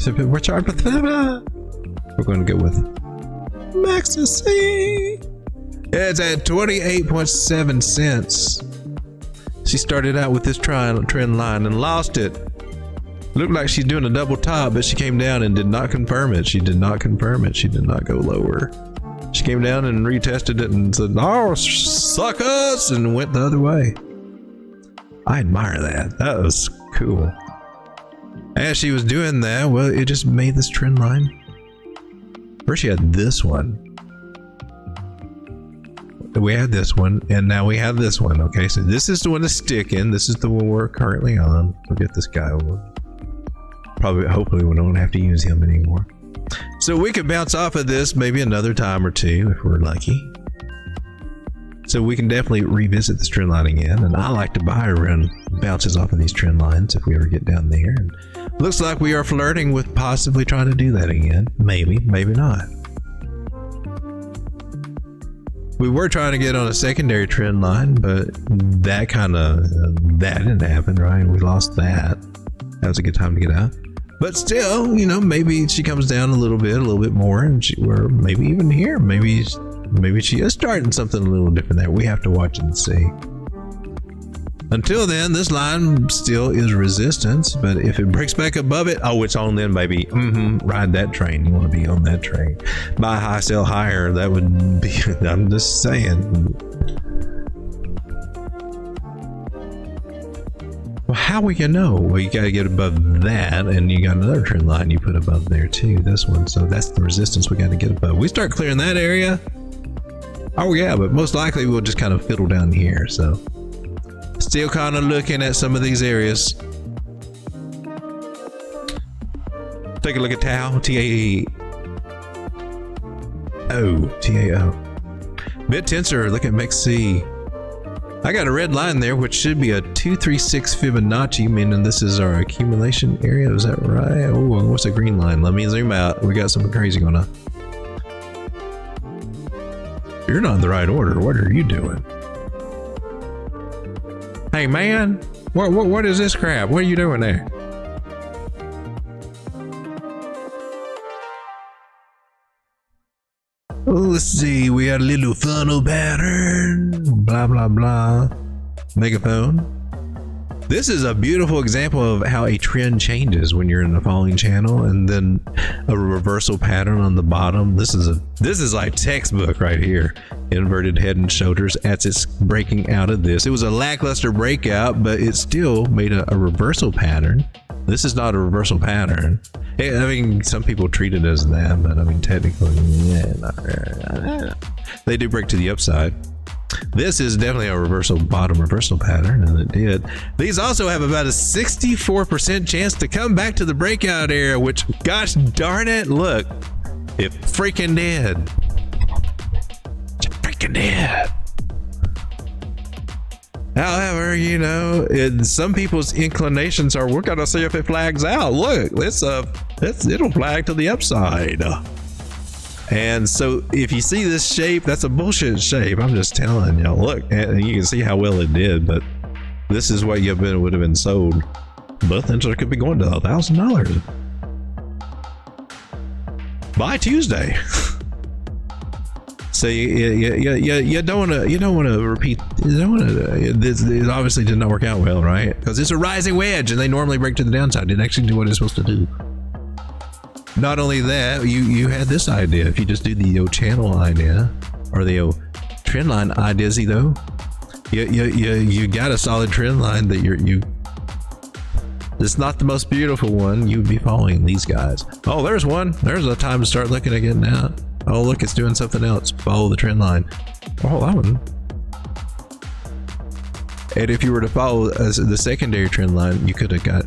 going to go with Ecstasy. It's at 28.7 cents. She started out with this trend line and lost it. Looked like she's doing a double top, but she came down and did not confirm it. She did not confirm it. She did not go lower. She came down and retested it and said, "Oh, suckers," and went the other way. I admire that. That was cool. As she was doing that, well, it just made this trend line. First she had this one. We had this one, and now we have this one. Okay, so this is the one that's sticking. This is the one we're currently on. We'll get this guy over. Probably, hopefully we don't have to use him anymore. So we could bounce off of this maybe another time or two if we're lucky. So we can definitely revisit this trend line again. And I like to buy around bounces off of these trend lines if we ever get down there. And looks like we are flirting with possibly trying to do that again. Maybe, maybe not. We were trying to get on a secondary trend line, but that that didn't happen, right? We lost that. That was a good time to get out. But still, you know, maybe she comes down a little bit more, and we're maybe even here. Maybe she is starting something a little different there. We have to watch and see. Until then, this line still is resistance, but if it breaks back above it, oh, it's on then, baby. Ride that train. You want to be on that train. Buy high, sell higher. That would be, I'm just saying. Well, how we can know? Well, you got to get above that, and you got another trend line you put above there too, this one. So that's the resistance we got to get above. We start clearing that area. Oh yeah, but most likely we'll just kind of fiddle down here, so. Still kind of looking at some of these areas. Take a look at Tao, T-A-O. BitTensor, look at MEXC. I got a red line there, which should be a 236 Fibonacci, meaning this is our accumulation area. Is that right? Oh, what's a green line? Let me zoom out. We got something crazy going on. You're not in the right order. What are you doing? Hey man, what is this crap? What are you doing there? Let's see, we got a little funnel pattern, blah blah blah. Megaphone. This is a beautiful example of how a trend changes when you're in the following channel, and then a reversal pattern on the bottom. This is like textbook right here. Inverted head and shoulders as it's breaking out of this. It was a lackluster breakout, but it still made a reversal pattern. This is not a reversal pattern. I mean, some people treat it as that, but I mean, technically, yeah, not really. They do break to the upside. This is definitely a bottom reversal pattern, and it did. These also have about a 64% chance to come back to the breakout area, which, gosh darn it, look, it freaking did. It freaking did. However, you know, some people's inclinations are, we're gonna see if it flags out. Look, it'll flag to the upside. And so if you see this shape, that's a bullshit shape. I'm just telling you. Look, and you can see how well it did, but this is what would have been sold. Both ends could be going to $1,000 by Tuesday. So you don't want to repeat. You don't want to. This obviously did not work out well, right? Because it's a rising wedge, and they normally break to the downside. It didn't actually do what it's supposed to do. Not only that, you had this idea. If you just do the channel idea or the trend line idea, though, you got a solid trend line that it's not the most beautiful one. You'd be following these guys. Oh, there's one. There's a time to start looking again now. Oh, look, it's doing something else. Follow the trend line. Oh, that one. And if you were to follow the secondary trend line, you could have got,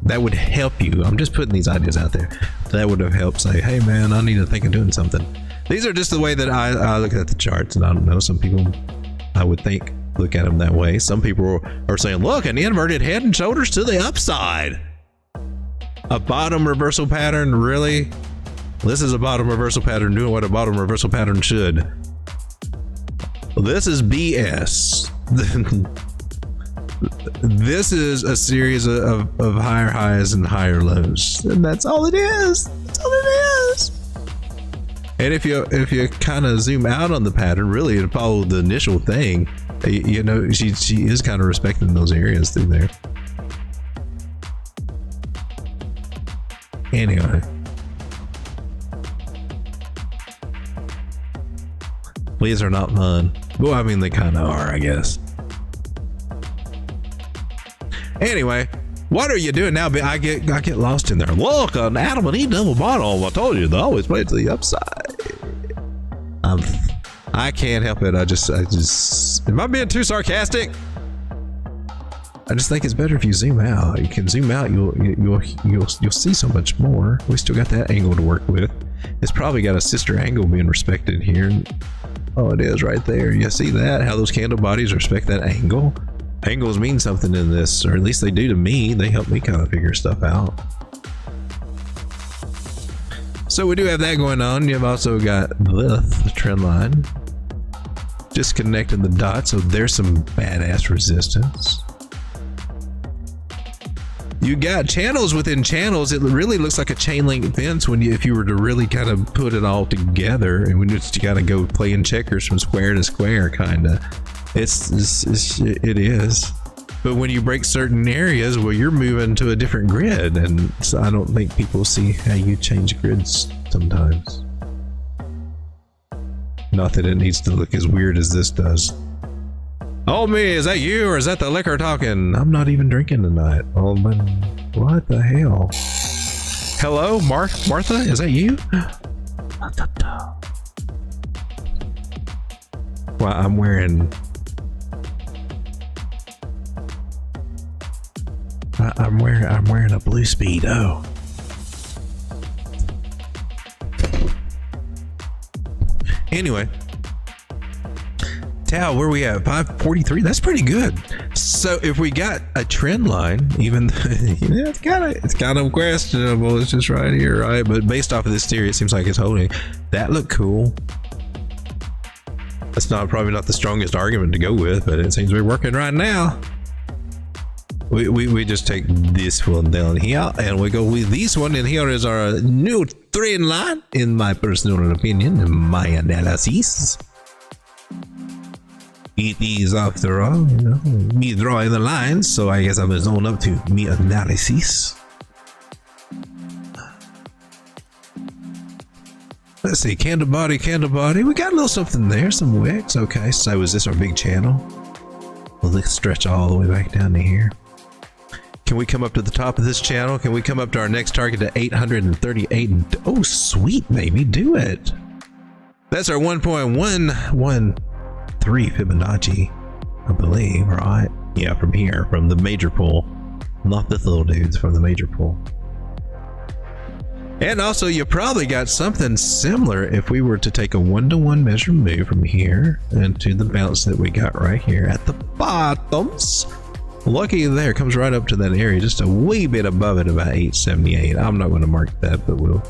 that would help you. I'm just putting these ideas out there. That would have helped say, hey man, I need to think of doing something. These are just the way that I look at the charts, and I don't know, some people, I would think, look at them that way. Some people are saying, look, an inverted head and shoulders to the upside. A bottom reversal pattern, really? This is a bottom reversal pattern doing what a bottom reversal pattern should. Well, this is BS. This is a series of higher highs and higher lows, and that's all it is. That's all it is. And if you kind of zoom out on the pattern, really, to follow the initial thing, you know, she is kind of respecting those areas through there. Anyway, these are not fun. Well, I mean, they kind of are, I guess. Anyway, what are you doing now? I get lost in there. Look, an Adam and Eve double bottom. I told you, they always play to the upside. I can't help it. I just, am I being too sarcastic? I just think it's better if you zoom out. You can zoom out, you'll see so much more. We still got that angle to work with. It's probably got a sister angle being respected here. Oh, it is right there. You see that? How those candle bodies respect that angle? Angles mean something in this, or at least they do to me. They help me kind of figure stuff out. So we do have that going on. You've also got the trend line. Just connecting the dots, so there's some badass resistance. You got channels within channels. It really looks like a chain link fence when if you were to really kind of put it all together, and when you gotta go playing checkers from square to square, kind of. It is. But when you break certain areas, well, you're moving to a different grid, and so I don't think people see how you change grids sometimes. Not that it needs to look as weird as this does. Oh me, is that you or is that the liquor talking? I'm not even drinking tonight. Oh man, what the hell? Hello, Martha, is that you? Well, I'm wearing a blue Speedo. Anyway. Tau, where we at? 543. That's pretty good. So if we got a trend line, even it's kind of questionable. It's just right here, right? But based off of this theory, it seems like it's holding. That looked cool. That's probably not the strongest argument to go with, but it seems to be working right now. We just take this one down here and we go with this one, and here is our new trend line, in my personal opinion, in my analysis. It is, after all, me drawing the lines, so I guess I'm just on up to me analysis. Let's see, candle body. We got a little something there, some wicks. Okay, so is this our big channel? Will this stretch all the way back down to here? Can we come up to the top of this channel? Can we come up to our next target to 838? Oh, sweet, baby, do it. That's our 1.113 Fibonacci, I believe, right? Yeah, from here, from the major pool, not the little dudes, from the major pool. And also, you probably got something similar if we were to take a 1-to-1 measure move from here into the bounce that we got right here at the bottoms. Lucky there, comes right up to that area, just a wee bit above it, about 878. I'm not going to mark that, but we'll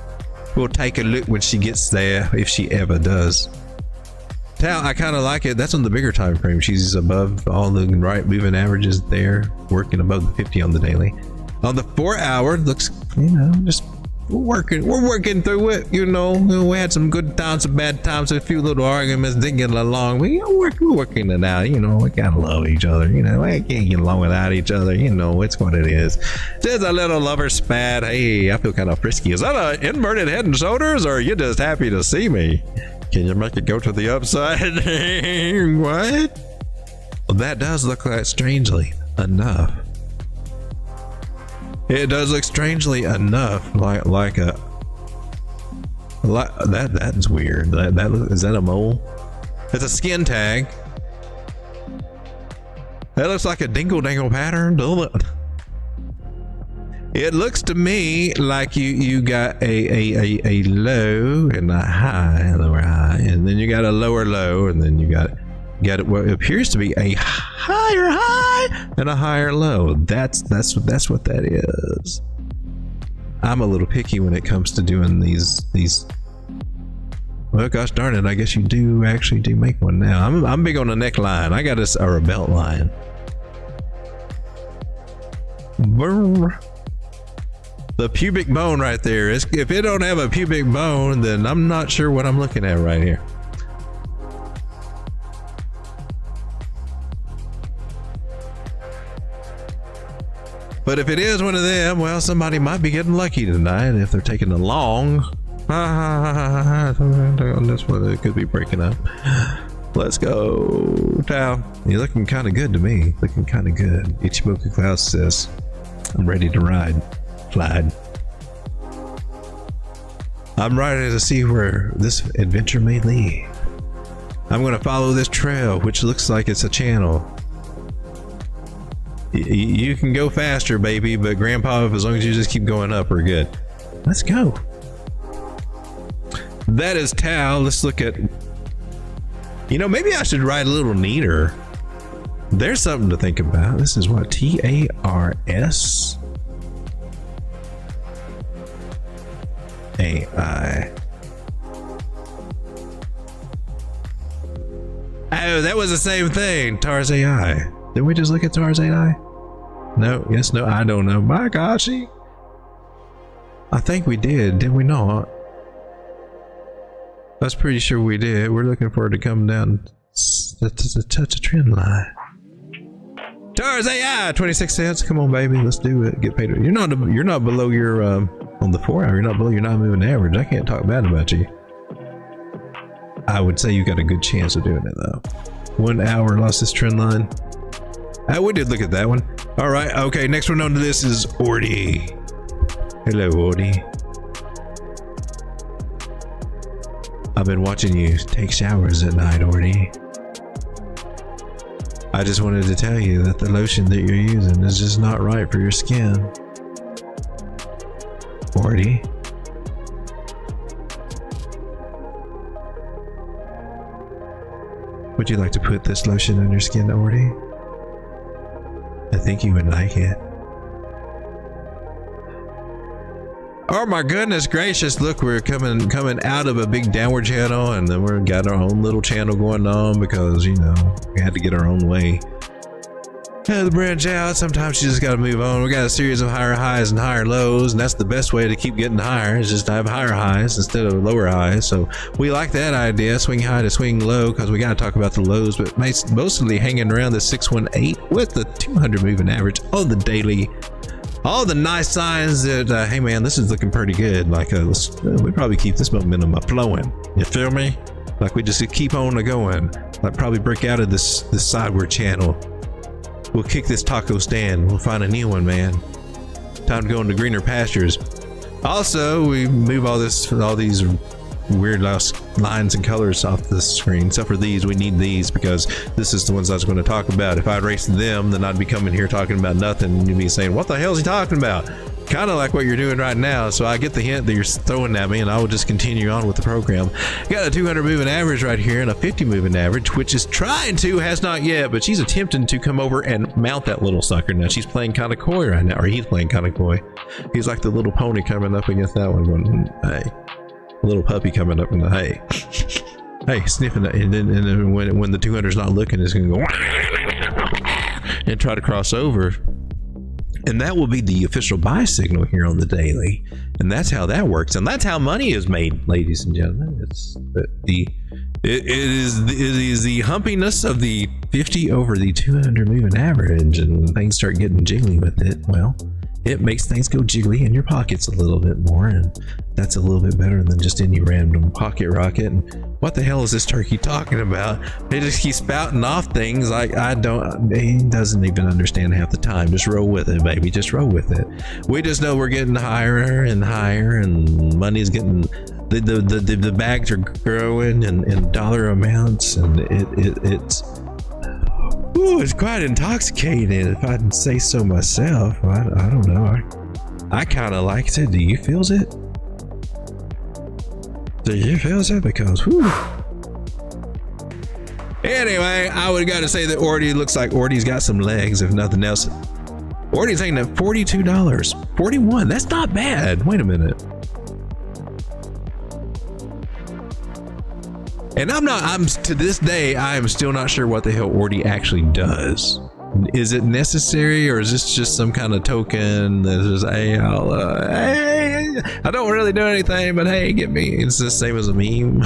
take a look when she gets there, if she ever does. Tau, I kind of like it. That's on the bigger time frame. She's above all the right moving averages there, working above the 50 on the daily. On the 4 hour, looks, just we're working through it. We had some good times, some bad times, a few little arguments, didn't get along. We're working it out. We gotta love each other. We can't get along without each other. It's what it is. Just a little lover spat. Hey, I feel kind of frisky. Is that an inverted head and shoulders, or are you just happy to see me? Can you make it go to the upside? What? Well, that does look like, strangely enough. It does look strangely enough like that's weird. Is that a mole? It's a skin tag. That looks like a dingle dangle pattern, doesn't it? It looks to me like you got a low and a high, lower high, and then you got a lower low, and then you got what appears to be a higher high and a higher low. That's what that is. I'm a little picky when it comes to doing these. Well, gosh darn it! I guess you do make one now. I'm big on a neckline. I got a belt line. Brr. The pubic bone right there. If it don't have a pubic bone, then I'm not sure what I'm looking at right here. But if it is one of them, well, somebody might be getting lucky tonight if they're taking a long. On this one, it could be breaking up. Let's go. Tau, you're looking kind of good to me. Looking kind of good. Ichimoku Cloud says, I'm ready to ride. Flied. I'm ready to see where this adventure may lead. I'm going to follow this trail, which looks like it's a channel. You can go faster, baby, but Grandpa, as long as you just keep going up, we're good. Let's go. That is Tau. Let's look at, you know, maybe I should write a little neater. There's something to think about. This is what, TARS AI. Oh, that was the same thing. TARS AI. Did we just look at TARS AI? No, yes, no, I don't know. My gosh, I think we did we not? I was pretty sure we did. We're looking for it to come down to touch a trend line. TARS AI, 26 cents. Come on, baby, let's do it. Get paid. You're not below your on the 4 hour. You're not below your 9-moving average. I can't talk bad about you. I would say you got a good chance of doing it though. 1 hour lost this trend line. We did look at that one. All right. Okay. Next one on to this is Ordy. Hello, Ordy. I've been watching you take showers at night, Ordy. I just wanted to tell you that the lotion that you're using is just not right for your skin. Ordy. Would you like to put this lotion on your skin, Ordy? I think you would like it. Oh my goodness gracious, look, we're coming out of a big downward channel, and then we've got our own little channel going on because, you know, we had to get our own way. Had to branch out. Sometimes you just got to move on. We got a series of higher highs and higher lows, and that's the best way to keep getting higher, is just to have higher highs instead of lower highs. So we like that idea, swing high to swing low, because we got to talk about the lows, but mostly hanging around the 618 with the 200 moving average on the daily. All the nice signs that, hey man, this is looking pretty good. Like, we probably keep this momentum flowing. You feel me? Like we just keep on going. Like probably break out of this sideward channel. We'll kick this taco stand. We'll find a new one, man. Time to go into greener pastures. Also, we move all these weird lines and colors off the screen. Except for these, we need these because this is the ones I was going to talk about. If I'd raced them, then I'd be coming here talking about nothing, and you'd be saying, "What the hell is he talking about?" Kind of like what you're doing right now. So I get the hint that you're throwing at me, and I will just continue on with the program. Got a 200 moving average right here and a 50 moving average, which is trying to, has not yet, but she's attempting to come over and mount that little sucker. Now she's playing kind of coy right now, or he's playing kind of coy. He's like the little pony coming up against that one, going, "Hey." Little puppy coming up in the hey, hey, sniffing it, and then when the 200's not looking, it's gonna go and try to cross over, and that will be the official buy signal here on the daily, and that's how that works, and that's how money is made, ladies and gentlemen. It is the humpiness of the 50 over the 200 moving average, and when things start getting jiggly with it, well, it makes things go jiggly in your pockets a little bit more, and that's a little bit better than just any random pocket rocket. And what the hell is this turkey talking about? They just keep spouting off things like he doesn't even understand half the time. Just roll with it, baby. Just roll with it. We just know we're getting higher and higher, and money's getting, the bags are growing in dollar amounts, and it's ooh, it's quite intoxicating, if I can say so myself. I don't know. I kind of likes it. Do you feels it? Do you feels it? Because, whew. Anyway, I would got to say that Ordy looks like Ordy's got some legs, if nothing else. Ordy's taking at $42. 41. That's not bad. Wait a minute. And I'm to this day, I am still not sure what the hell Ordy actually does. Is it necessary, or is this just some kind of token that is, hey, hey, I don't really do anything, but hey, get me. It's the same as a meme.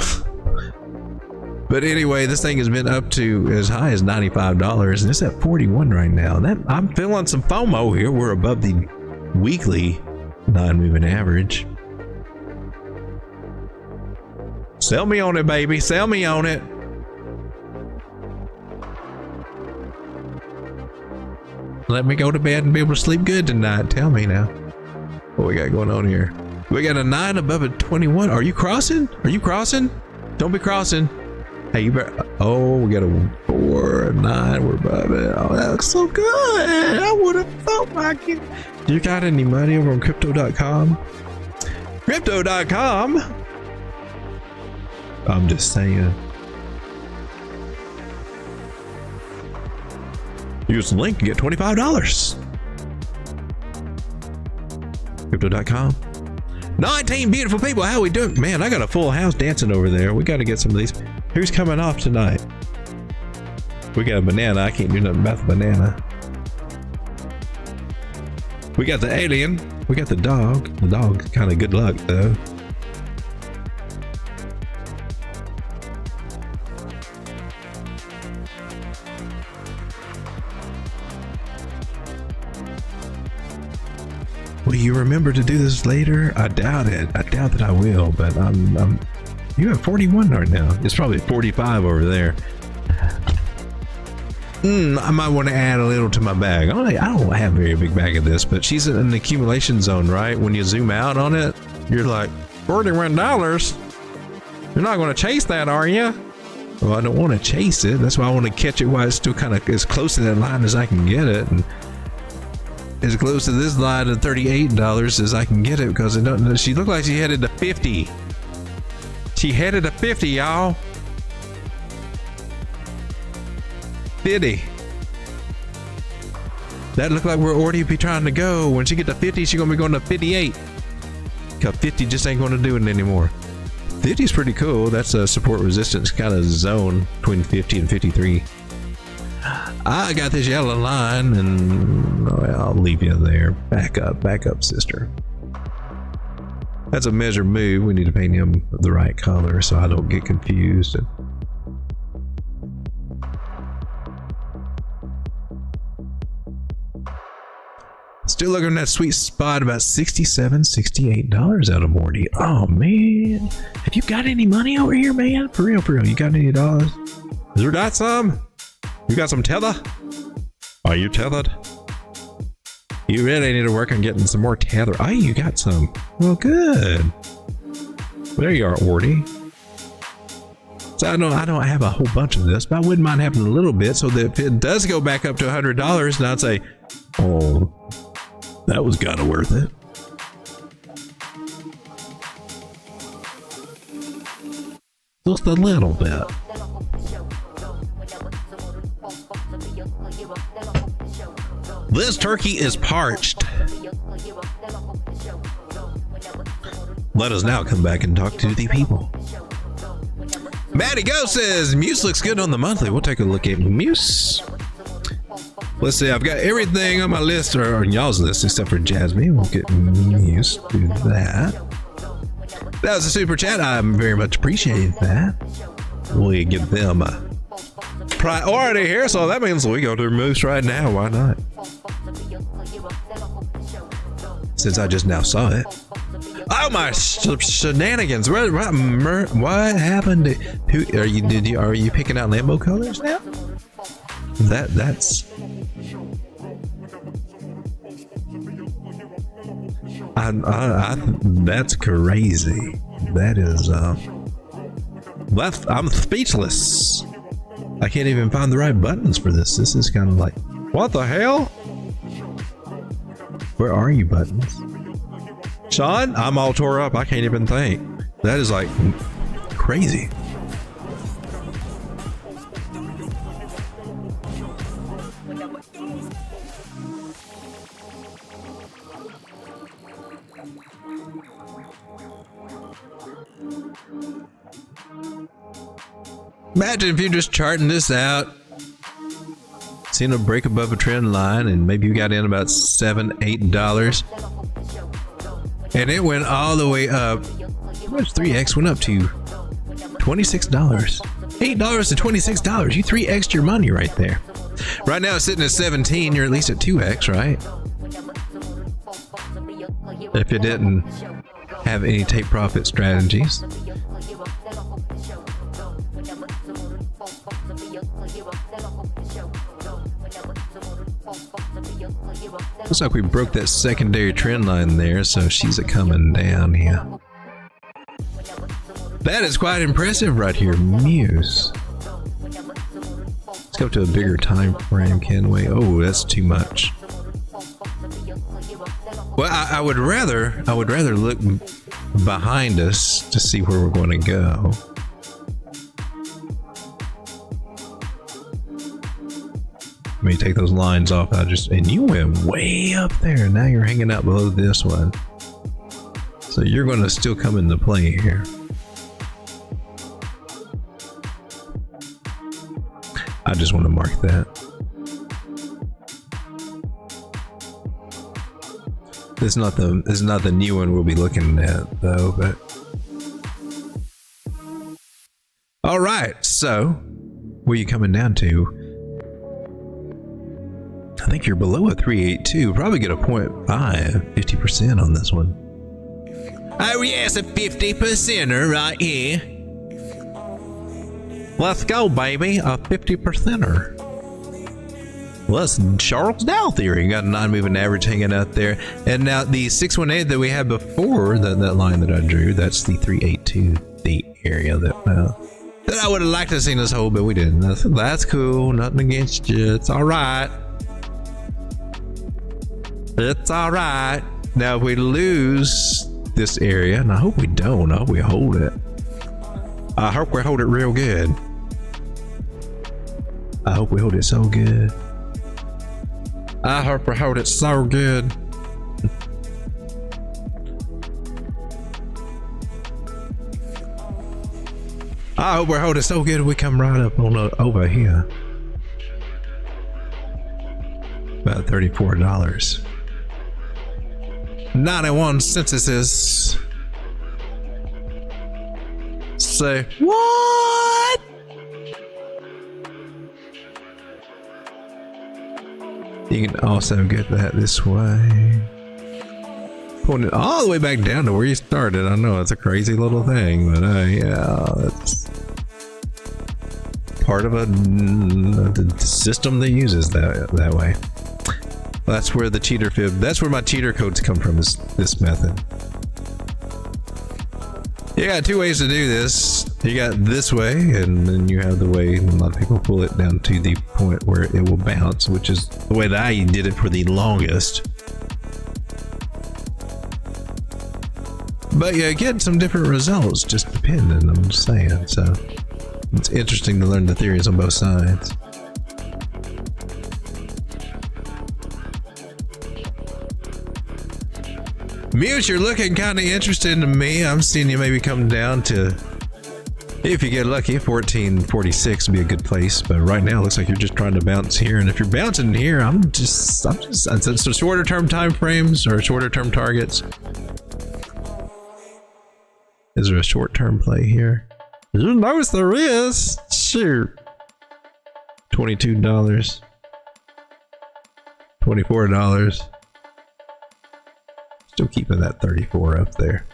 But anyway, this thing has been up to as high as $95, and it's at 41 right now. I'm feeling some FOMO here. We're above the weekly non-moving average. Sell me on it, baby. Sell me on it. Let me go to bed and be able to sleep good tonight. Tell me now. What we got going on here? We got a 9 above a 21. Are you crossing? Are you crossing? Don't be crossing. Hey, you better. Oh, we got a 4, a 9. We're above it. Oh, that looks so good. I would have thought like it. You got any money over on crypto.com? Crypto.com? I'm just saying. Use the link and get $25. Crypto.com. 19 beautiful people. How we doing? Man, I got a full house dancing over there. We got to get some of these. Who's coming off tonight? We got a banana. I can't do nothing about the banana. We got the alien. We got the dog. The dog's kind of good luck though. Will you remember to do this later? I doubt it. I doubt that I will, but you have 41 right now. It's probably 45 over there. I might want to add a little to my bag. I don't have a very big bag of this, but she's in an accumulation zone, right? When you zoom out on it, you're like, $41. You're not going to chase that, are you? Well, I don't want to chase it. That's why I want to catch it while it's still kind of as close to that line as I can get it. And as close to this line of $38 as I can get it, because it don't, she looked like she headed to 50. She headed to 50, y'all. 50. That looked like we're already be trying to go. When she get to 50, she's gonna be going to 58. Cause 50 just ain't gonna do it anymore. 50 is pretty cool. That's a support resistance kind of zone between 50 and 53. I got this yellow line, and I'll leave you there. Back up, sister. That's a measured move. We need to paint him the right color so I don't get confused. Still looking at that sweet spot, about $67, $68 out of Morty. Oh man, have you got any money over here, man? For real, you got any dollars? Is there got some? You got some tether? Are you tethered? You really need to work on getting some more tether. Oh, you got some. Well, good. There you are, Orty. So I don't have a whole bunch of this, but I wouldn't mind having a little bit so that if it does go back up to $100, then I'd say, oh, that was kind of worth it. Just a little bit. This turkey is parched. Let us now come back and talk to the people. Matty Go says, Muse looks good on the monthly. We'll take a look at Muse. Let's see, I've got everything on my list, or on y'all's list, except for Jasmine. We'll get Muse to do that. That was a super chat. I very much appreciate that. We give them a priority here, so that means we go to Moose right now. Why not? Since I just now saw it. Oh my shenanigans! What happened? Who are you? Are you picking out Lambo colors now? That's. That's crazy. That is I'm speechless. I can't even find the right buttons for this. This is kind of like, what the hell? Where are you, buttons? Sean, I'm all tore up. I can't even think. That is like crazy. Imagine if you're just charting this out, seeing a break above a trend line, and maybe you got in about $7-8, and it went all the way up. How much 3x went up to? $26. $8 to $26. You 3x'd your money right there. Right now it's sitting at 17. You're at least at 2x, right? If you didn't have any take profit strategies. Looks like we broke that secondary trend line there, so she's a coming down here. That is quite impressive right here, Muse. Let's go to a bigger time frame, can we? Oh, that's too much. Well, I would rather look behind us to see where we're going to go. me take those lines off. And you went way up there. Now you're hanging out below this one. So you're going to still come into play here. I just want to mark that. This is not the new one we'll be looking at though, but all right. So where are you coming down to? I think you're below a 382. Probably get a 0.5, 50% on this one. Oh yes, a 50%er right here. Let's go, baby, a 50%er. Well, that's Charles Dow theory. You got a non-moving average hanging out there. And now the 618 that we had before, that line that I drew, that's the 382, the area that I would have liked to have seen us hold, but we didn't. That's cool. Nothing against you. It's all right. It's all right. Now, if we lose this area, and I hope we don't, I hope we hold it. I hope we hold it real good. I hope we hold it so good. I hope we hold it so good. I hope we hold it so good we come right up on over here. About $34. 91 censuses. Say what? You can also get that this way. Pulling it all the way back down to where you started. I know it's a crazy little thing, but yeah, that's part of a system that uses that way. That's where the cheater fib. That's where my cheater codes come from. Is this method? You got two ways to do this. You got this way, and then you have the way a lot of people pull it down to the point where it will bounce, which is the way that I did it for the longest. But you get some different results, just depending, I'm just saying. So it's interesting to learn the theories on both sides. Mute, you're looking kind of interested to me. I'm seeing you maybe come down to, if you get lucky, 1446 would be a good place. But right now, it looks like you're just trying to bounce here. And if you're bouncing here, I'm just so shorter term time frames or shorter term targets. Is there a short term play here? You know there is. Shoot. $22. $24. Still keeping that 34 up there.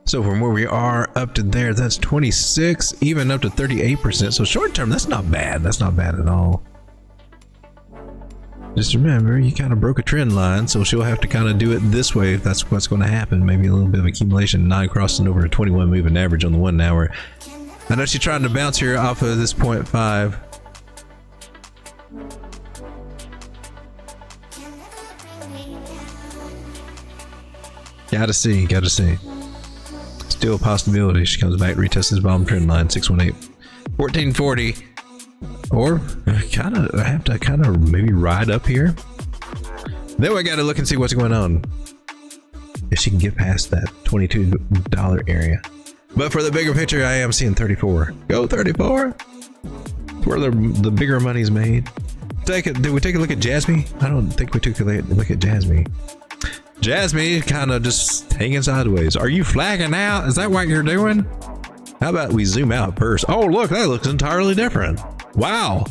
So from where we are up to there, that's 26, even up to 38%. So short term, that's not bad. That's not bad at all. Just remember, you kind of broke a trend line, so she'll have to kind of do it this way if that's what's going to happen. Maybe a little bit of accumulation, 9 crossing over a 21 moving average on the 1 hour. I know she's trying to bounce here off of this 0.5. Gotta see, gotta see. Still a possibility. She comes back, retests this bottom trend line, 618, 1440. Or kind of have to kind of maybe ride up here. Then we got to look and see what's going on. If she can get past that $22 area. But for the bigger picture, I am seeing 34. Go 34. Where the bigger money's made. Did we take a look at Jasmine? I don't think we took a look at Jasmine. Jasmine kind of just hanging sideways. Are you flagging out? Is that what you're doing? How about we zoom out first? Oh, look, that looks entirely different. Wow.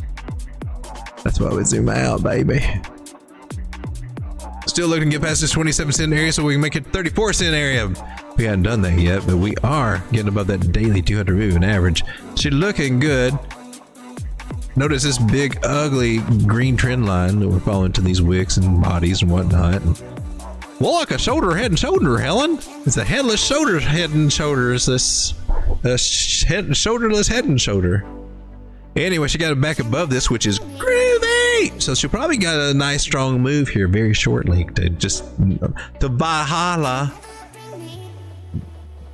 That's why we zoom out, baby. Still looking to get past this 27-cent area so we can make it 34-cent area. We haven't done that yet, but we are getting above that daily 200 moving average. She's looking good. Notice this big, ugly green trend line that we're following to these wicks and bodies and whatnot. Well, look, a shoulder, head and shoulder, Helen. It's a headless shoulder, head and shoulder. It's this shoulderless head and shoulder. Anyway, she got it back above this, which is groovy. great. So she'll probably got a nice strong move here very shortly to buy Hala.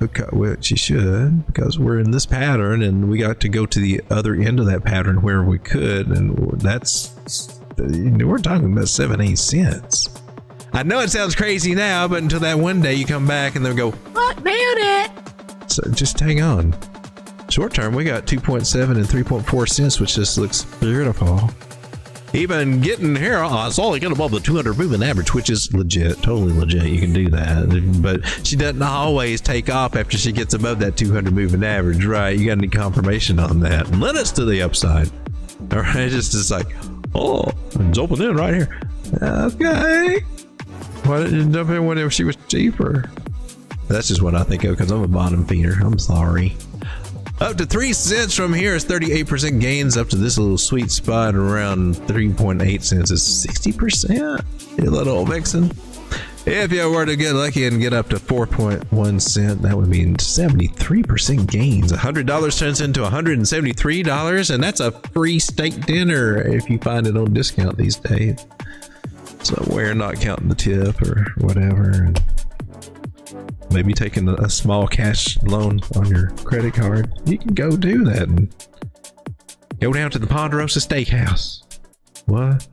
Okay, well, she should, because we're in this pattern and we got to go to the other end of that pattern where we could, and we're talking about 7-8 cents. I know it sounds crazy now, but until that one day you come back and they'll go, what, nailed it. So just hang on. Short term, we got 2.7 and 3.4 cents, which just looks beautiful. Even getting here, it's only get above the 200 moving average, which is legit, totally legit. You can do that, but she doesn't always take off after she gets above that 200 moving average, right? You got any confirmation on that? Let us to the upside. All right, just like, oh, it's open in right here. Okay. Why didn't you jump in whenever she was cheaper? That's just what I think of because I'm a bottom feeder. I'm sorry. Up to 3 cents from here is 38% gains. Up to this little sweet spot around 3.8 cents is 60%. You little vixen. If you were to get lucky and get up to 4.1 cent, that would mean 73% gains. $100 turns into $173, and that's a free steak dinner if you find it on discount these days. Somewhere, not counting the tip or whatever. And maybe taking a small cash loan on your credit card. You can go do that and go down to the Ponderosa Steakhouse. What?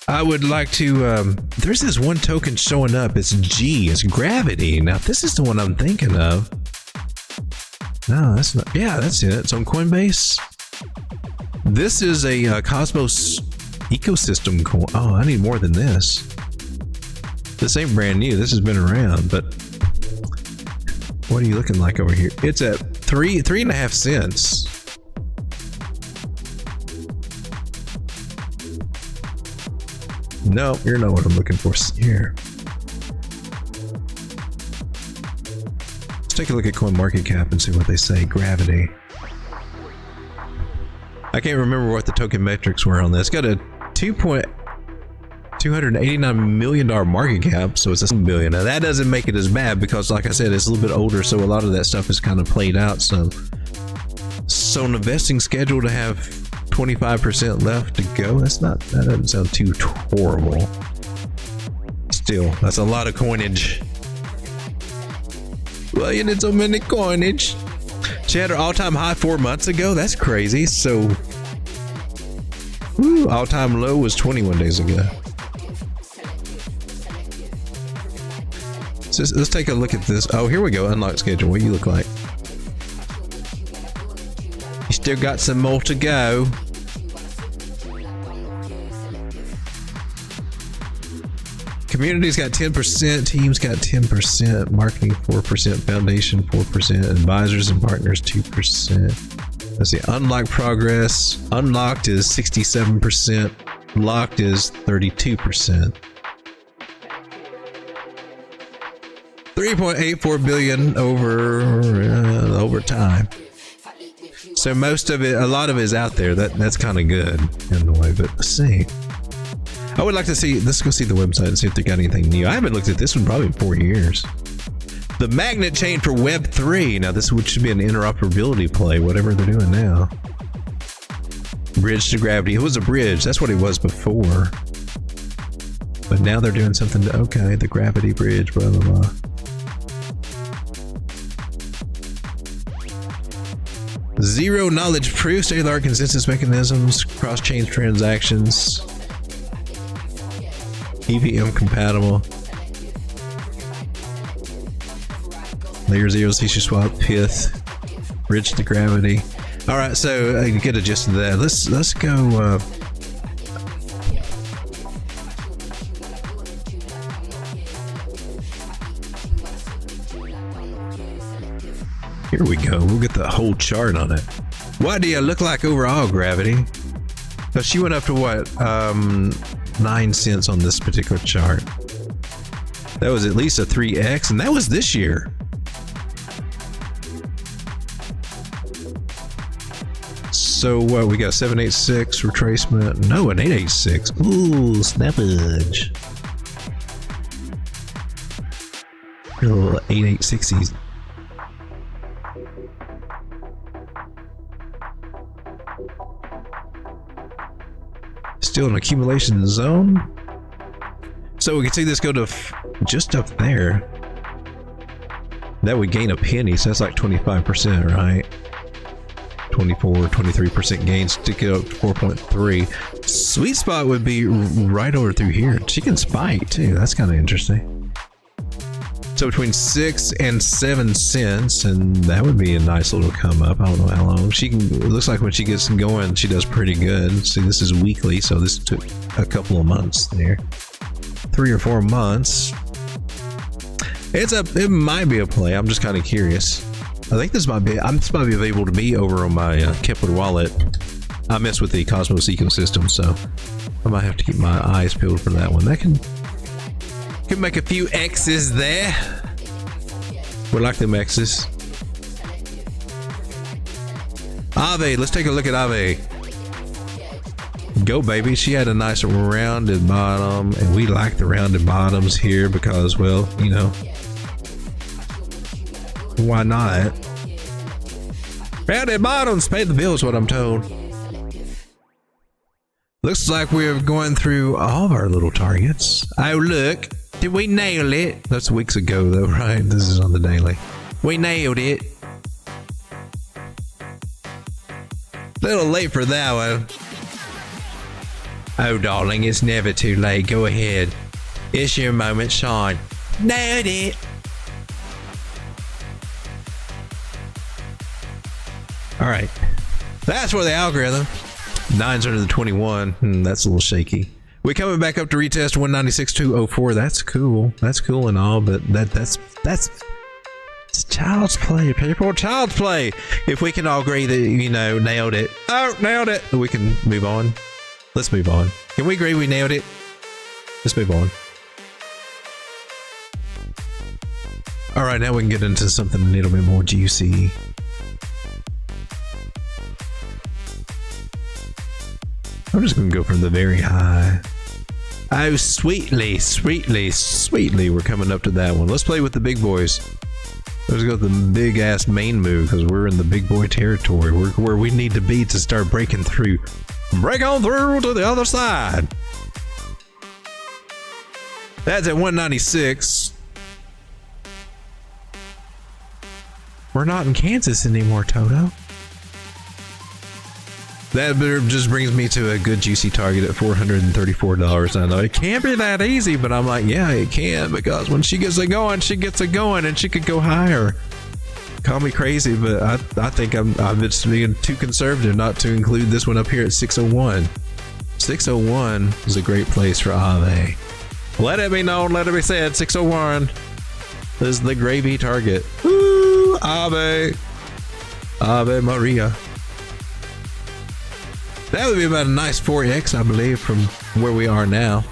I would like to, there's this one token showing up. It's G, it's Gravity. Now, this is the one I'm thinking of. No, that's not, yeah, that's it. It's on Coinbase. This is a Cosmos ecosystem coin. Oh, I need more than this. This ain't brand new. This has been around, but what are you looking like over here? It's at 3.5 cents. No, you're not what I'm looking for here. Let's take a look at CoinMarketCap and see what they say. Gravity. I can't remember what the Tokenmetrics were on this. Got a $289 million market cap, so it's a billion. Now that doesn't make it as bad because, like I said, it's a little bit older, so a lot of that stuff is kind of played out. So an investing schedule to have 25% left to go. That doesn't sound too horrible. Still, that's a lot of coinage. Well, you need so many coinage. She had her all-time high 4 months ago. That's crazy. So, all-time low was 21 days ago. So let's take a look at this. Oh, here we go. Unlock schedule. What do you look like? You still got some more to go. Community's got 10%, teams got 10%, marketing 4%, foundation 4%, advisors and partners 2%. Let's see, unlocked progress. Unlocked is 67%, locked is 32%. 3.84 billion over time. So most of it, a lot of it is out there. That's kind of good in a way, but let's see. I would like to see, let's go see the website and see if they got anything new. I haven't looked at this one probably in 4 years. The magnet chain for Web3. Now this should be an interoperability play, whatever they're doing now. Bridge to gravity. It was a bridge. That's what it was before. But now they're doing something to, okay, the gravity bridge, blah, blah, blah. Zero knowledge proof, state-of-the-art consensus mechanisms, cross-chain transactions. EVM compatible. Layer 0 CC swap, Pith, bridge to gravity. All right, so I get a gist of that. Let's go. Here we go. We'll get the whole chart on it. What do you look like overall, Gravity? So she went up to what? 9 cents on this particular chart. That was at least a 3x, and that was this year. So what, we got 786 retracement. No, an 886. Ooh, snappage. Little 8860s. Still an accumulation zone. So we can see this go to just up there. That would gain a penny, so that's like 25%, right? 24, 23% gain, stick it up to 4.3. Sweet spot would be right over through here. She can spike too, that's kind of interesting. So between 6 and 7 cents, and that would be a nice little come up. I don't know how long. She can, it looks like when she gets going, she does pretty good. See, this is weekly, so this took a couple of months there. 3 or 4 months. It might be a play. I'm just kind of curious. I think this might be available to me over on my Capital wallet. I mess with the Cosmos ecosystem, so I might have to keep my eyes peeled for that one. That can make a few X's there. We like them X's. Ave, let's take a look at Ave. Go baby, she had a nice rounded bottom, and we like the rounded bottoms here because, well, you know, why not? Rounded bottoms pay the bills, what I'm told. Looks like we're going through all of our little targets. Oh look, did we nail it? That's weeks ago though, right? This is on the daily. We nailed it. Little late for that one. Oh darling, it's never too late. Go ahead. It's your moment, shine. Nailed it. All right, that's for the algorithm. 9's under the 21. That's a little shaky. We're coming back up to retest 196.204. That's cool. That's cool and all, but that's it's child's play, people. Child's play. If we can all agree that, you know, nailed it. Oh, nailed it. We can move on. Let's move on. Can we agree we nailed it? Let's move on. All right, now we can get into something a little bit more juicy. I'm just gonna go from the very high. Oh, sweetly, sweetly, sweetly, we're coming up to that one. Let's play with the big boys. Let's go with the big ass main move because we're in the big boy territory. We're where we need to be to start breaking through. Break on through to the other side. That's at 196. We're not in Kansas anymore, Toto. That just brings me to a good juicy target at $434. I know it can't be that easy, but I'm like, yeah, it can, because when she gets it going, she gets it going, and she could go higher. Call me crazy, but I think I'm just being too conservative not to include this one up here at 601. 601 is a great place for Ave. Let it be known, let it be said, 601 is the gravy target. Woo, Ave. Ave Maria. That would be about a nice 4x, I believe, from where we are now.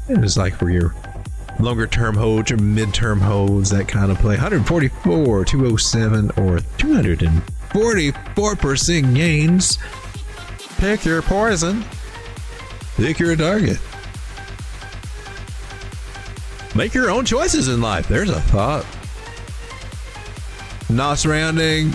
It's like for your longer term holds, your mid-term holds, that kind of play. 144, 207, or 244% gains. Pick your poison. Pick your target. Make your own choices in life. There's a thought. Not surrounding.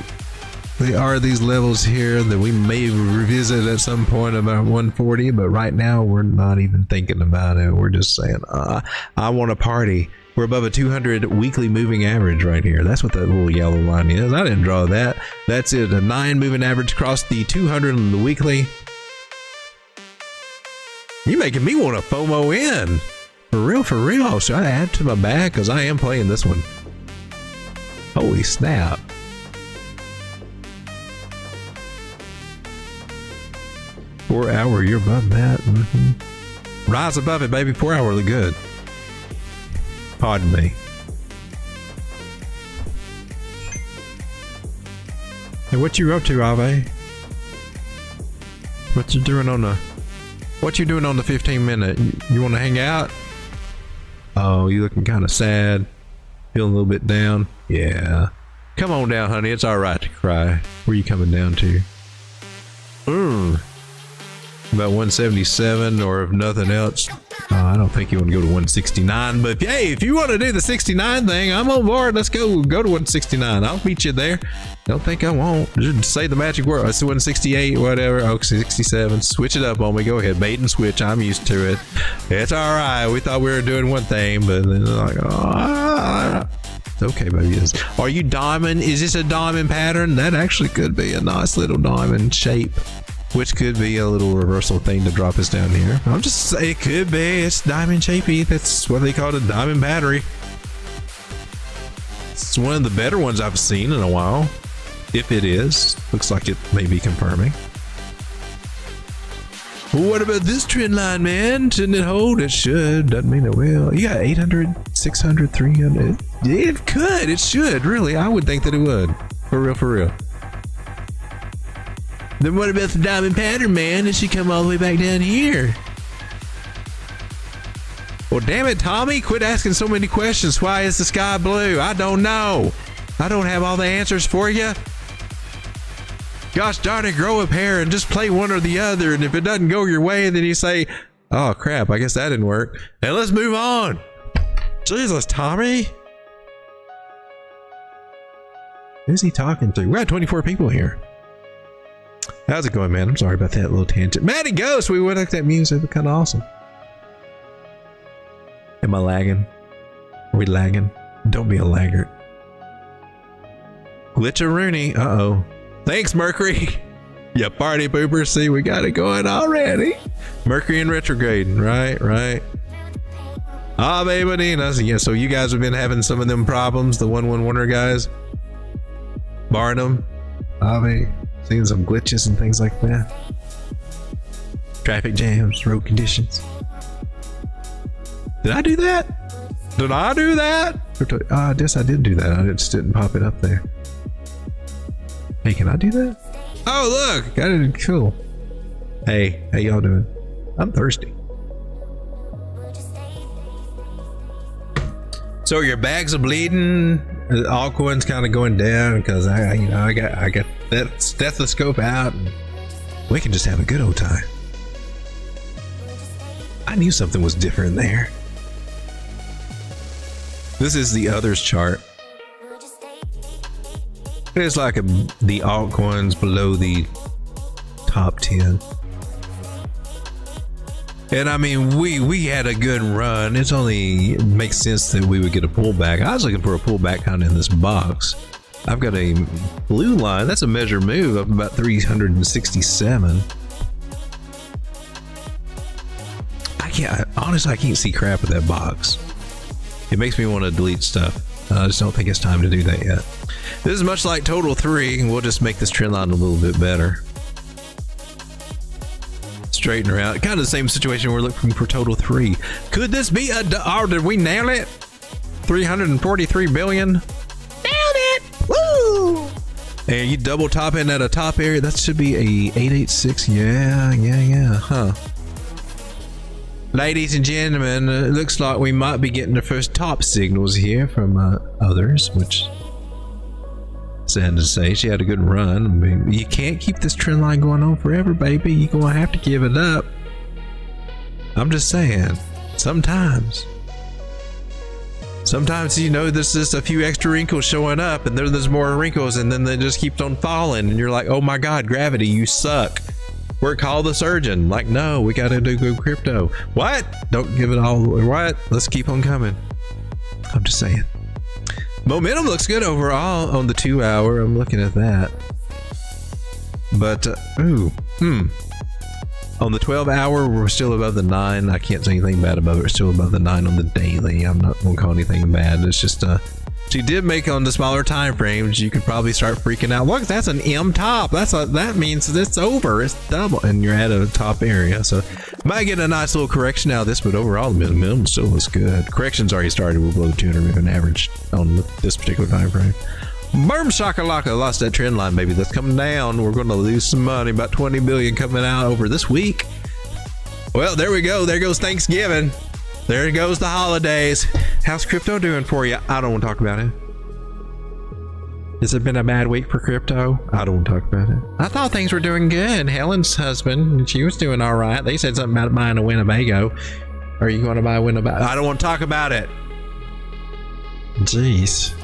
There are these levels here that we may revisit at some point about 140, but right now we're not even thinking about it. We're just saying, I want to party. We're above a 200 weekly moving average right here. That's what that little yellow line is. I didn't draw that. That's it. A 9 moving average across the 200 on the weekly. You making me want to FOMO in. For real, for real. Should I add to my bag? Because I am playing this one. Holy snap. $4 hour, you're above that. Rise above it, baby. 4 hour, look good. Pardon me. Hey, what you up to, Ave? What you doing on the 15 minute? You want to hang out? Oh, you looking kind of sad. Feeling a little bit down. Yeah. Come on down, honey. It's all right to cry. Where you coming down to? about 177, or if nothing else, I don't think you want to go to 169. But hey, if you want to do the 69 thing, I'm on board. Let's go to 169. I'll beat you there. Don't think I won't. Just say the magic word. It's 168, whatever. Oh, 67. Switch it up on me. Go ahead, bait and switch. I'm used to it. It's all right. We thought we were doing one thing, but then like, it's okay, baby. Are you diamond? Is this a diamond pattern? That actually could be a nice little diamond shape, which could be a little reversal thing to drop us down here. I'm just saying it could be. It's diamond shapey. That's what they call it, a diamond battery. It's one of the better ones I've seen in a while. If it is, looks like it may be confirming. Well, what about this trend line, man? Shouldn't it hold? It should. Doesn't mean it will. You got 800, 600, 300. It could. It should. Really, I would think that it would. For real, for real. Then what about the diamond pattern, man? Did she come all the way back down here? Well, damn it, Tommy. Quit asking so many questions. Why is the sky blue? I don't know. I don't have all the answers for you. Gosh darn it, grow up hair and just play one or the other. And if it doesn't go your way, then you say, oh crap, I guess that didn't work. And let's move on. Jesus, Tommy. Who's he talking to? We got 24 people here. How's it going, man? I'm sorry about that little tangent. Matty Ghost, we went up that music. It's kind of awesome. Am I lagging? Are we lagging? Don't be a laggard. Glitcha Rooney. Uh-oh. Thanks, Mercury. Yeah, party poopers. See, we got it going already. Mercury in retrograde. Right. Ah, baby, Nina. Yeah, so you guys have been having some of them problems, the 111er guys. Barnum. Avi. Seeing some glitches and things like that. Traffic jams, road conditions. Did I do that? Did I do that? I guess I did do that. I just didn't pop it up there. Hey, can I do that? Oh, look, got it. Cool. Hey, how y'all doing? I'm thirsty. So your bags are bleeding. The altcoin's kind of going down because I got that stethoscope out. And we can just have a good old time. I knew something was different there. This is the others chart. It's like the altcoins below the top 10. And I mean, we had a good run. It makes sense that we would get a pullback. I was looking for a pullback kind of in this box. I've got a blue line. That's a measure move of about 367. Honestly, I can't see crap with that box. It makes me want to delete stuff. I just don't think it's time to do that yet. This is much like Total 3, and we'll just make this trend line a little bit better. Straighten her out. Kind of the same situation we're looking for Total 3. Could this be or did we nail it? 343 billion? Nailed it! Woo! And you double top in at a top area. That should be a 886. Yeah. Huh. Ladies and gentlemen, it looks like we might be getting the first top signals here from others, which sad to say. She had a good run. I mean, you can't keep this trend line going on forever, baby. You're going to have to give it up. I'm just saying, sometimes, you know, there's just a few extra wrinkles showing up, and there's more wrinkles, and then they just keep on falling, and you're like, oh my God, gravity, you suck. Call the surgeon. Like, no, we got to do good crypto. What? Don't give it all. What? Let's keep on coming. I'm just saying. Momentum looks good overall on the 2 hour. I'm looking at that. But, on the 12 hour, we're still above the 9. I can't say anything bad about it. We're still above the 9 on the daily. I'm not going to call anything bad. It's just, she did make on the smaller time frames. You could probably start freaking out. Look, that's an M top. That means it's over. It's double, and you're at a top area. So might get a nice little correction out of this, but overall the minimum still looks good. Correction's already started. We're below 200 moving average on this particular time frame. Boom shakalaka, lost that trend line, baby. That's coming down. We're going to lose some money. About 20 billion coming out over this week. Well, there we go. There goes Thanksgiving. There goes the holidays. How's crypto doing for you? I don't want to talk about it. Has it been a bad week for crypto? I don't want to talk about it. I thought things were doing good. Helen's husband, she was doing all right. They said something about buying a Winnebago. Are you going to buy a Winnebago? I don't want to talk about it. Jeez.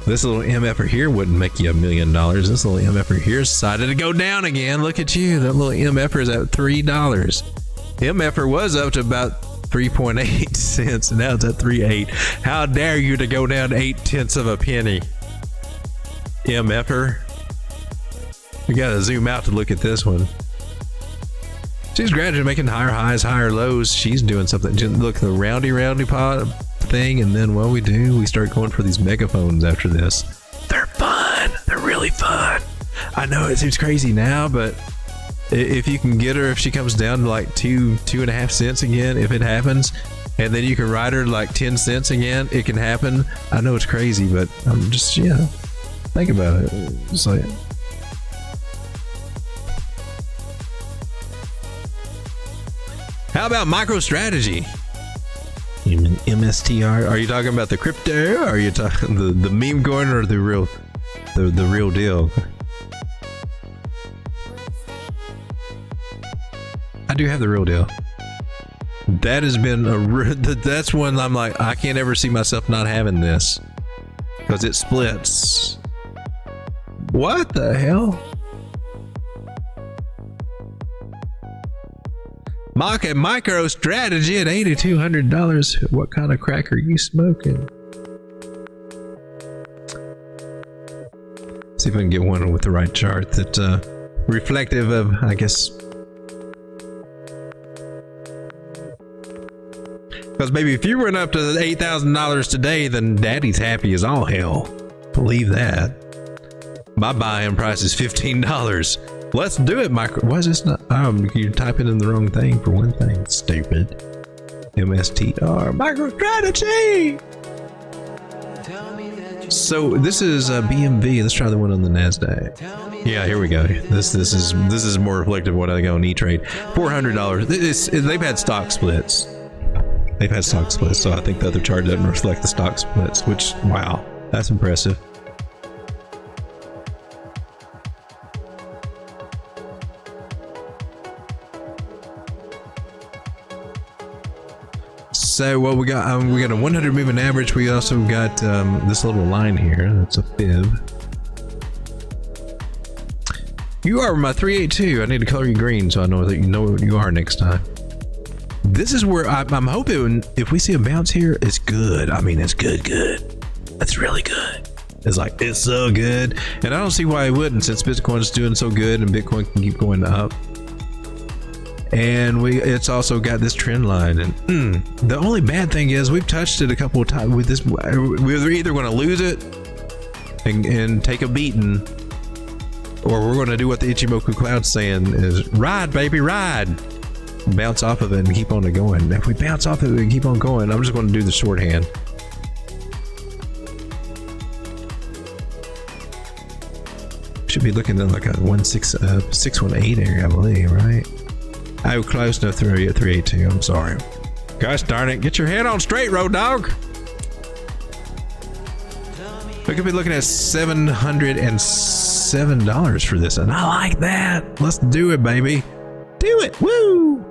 This little MFer here wouldn't make you $1 million. This little MFer here decided to go down again. Look at you. That little MFer is at $3. MFer was up to about 3.8 cents, and now it's at 3.8. How dare you to go down 0.8 of a penny? MFer. We gotta zoom out to look at this one. She's gradually making higher highs, higher lows. She's doing something. Look, the roundy pot thing, and then what we do, we start going for these megaphones after this. They're fun. They're really fun. I know it seems crazy now, but if you can get her, if she comes down to like 2.5 cents again, if it happens, and then you can ride her to like 10 cents again, it can happen. I know it's crazy, but I'm just, yeah, think about it. It's like, how about MicroStrategy? You mean MSTR? Are you talking about the crypto? Or are you talking the meme coin, or the real deal? I do have the real deal. That has been that's one I'm like, I can't ever see myself not having this, because it splits. What the hell? MicroStrategy at $8,200. What kind of crack are you smoking? See if I can get one with the right chart that reflective of, I guess. Because maybe if you went up to $8,000 today, then daddy's happy as all hell. Believe that. My buy-in price is $15. Let's do it, Why is this not? You're typing in the wrong thing for one thing. Stupid. MSTR. MicroStrategy! So this is BMV. Let's try the one on the NASDAQ. Yeah, here we go. This is more reflective of what I go on E-Trade. $400. They've had stock splits. So I think the other chart doesn't reflect the stock splits, which, wow, that's impressive. So what we got a 100 moving average. We also got this little line here. That's a fib. You are my 382. I need to color you green so I know that you know what you are next time. This is where I'm hoping if we see a bounce here, it's good. I mean, it's good. That's really good. It's so good. And I don't see why it wouldn't, since Bitcoin is doing so good and Bitcoin can keep going up. And it's also got this trend line. And the only bad thing is we've touched it a couple of times with this. We're either going to lose it and take a beating, or we're going to do what the Ichimoku Cloud's saying is ride, baby, ride. Bounce off of it and keep on going. If we bounce off of it and keep on going, I'm just going to do the shorthand. Should be looking at like a 618 area, I believe, right? Oh, close enough. 382. I'm sorry. Gosh darn it! Get your head on straight, road dog. We could be looking at $707 for this, and I like that. Let's do it, baby. Do it. Woo!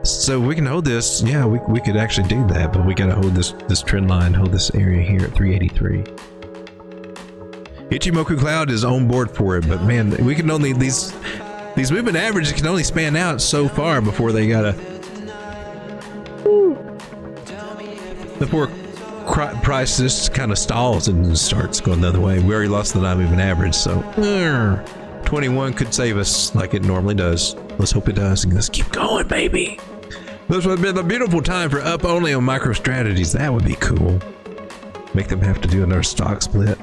So we can hold this. Yeah, we could actually do that, but we gotta hold this trend line, hold this area here at 383. Ichimoku Cloud is on board for it, but man, we can only these moving averages can only span out so far before they gotta before price just kind of stalls and starts going the other way. We already lost the 9 moving average, so 21 could save us like it normally does. Let's hope it does, and let's keep going, baby. This would have been a beautiful time for up only on MicroStrategies. That would be cool. Make them have to do another stock split.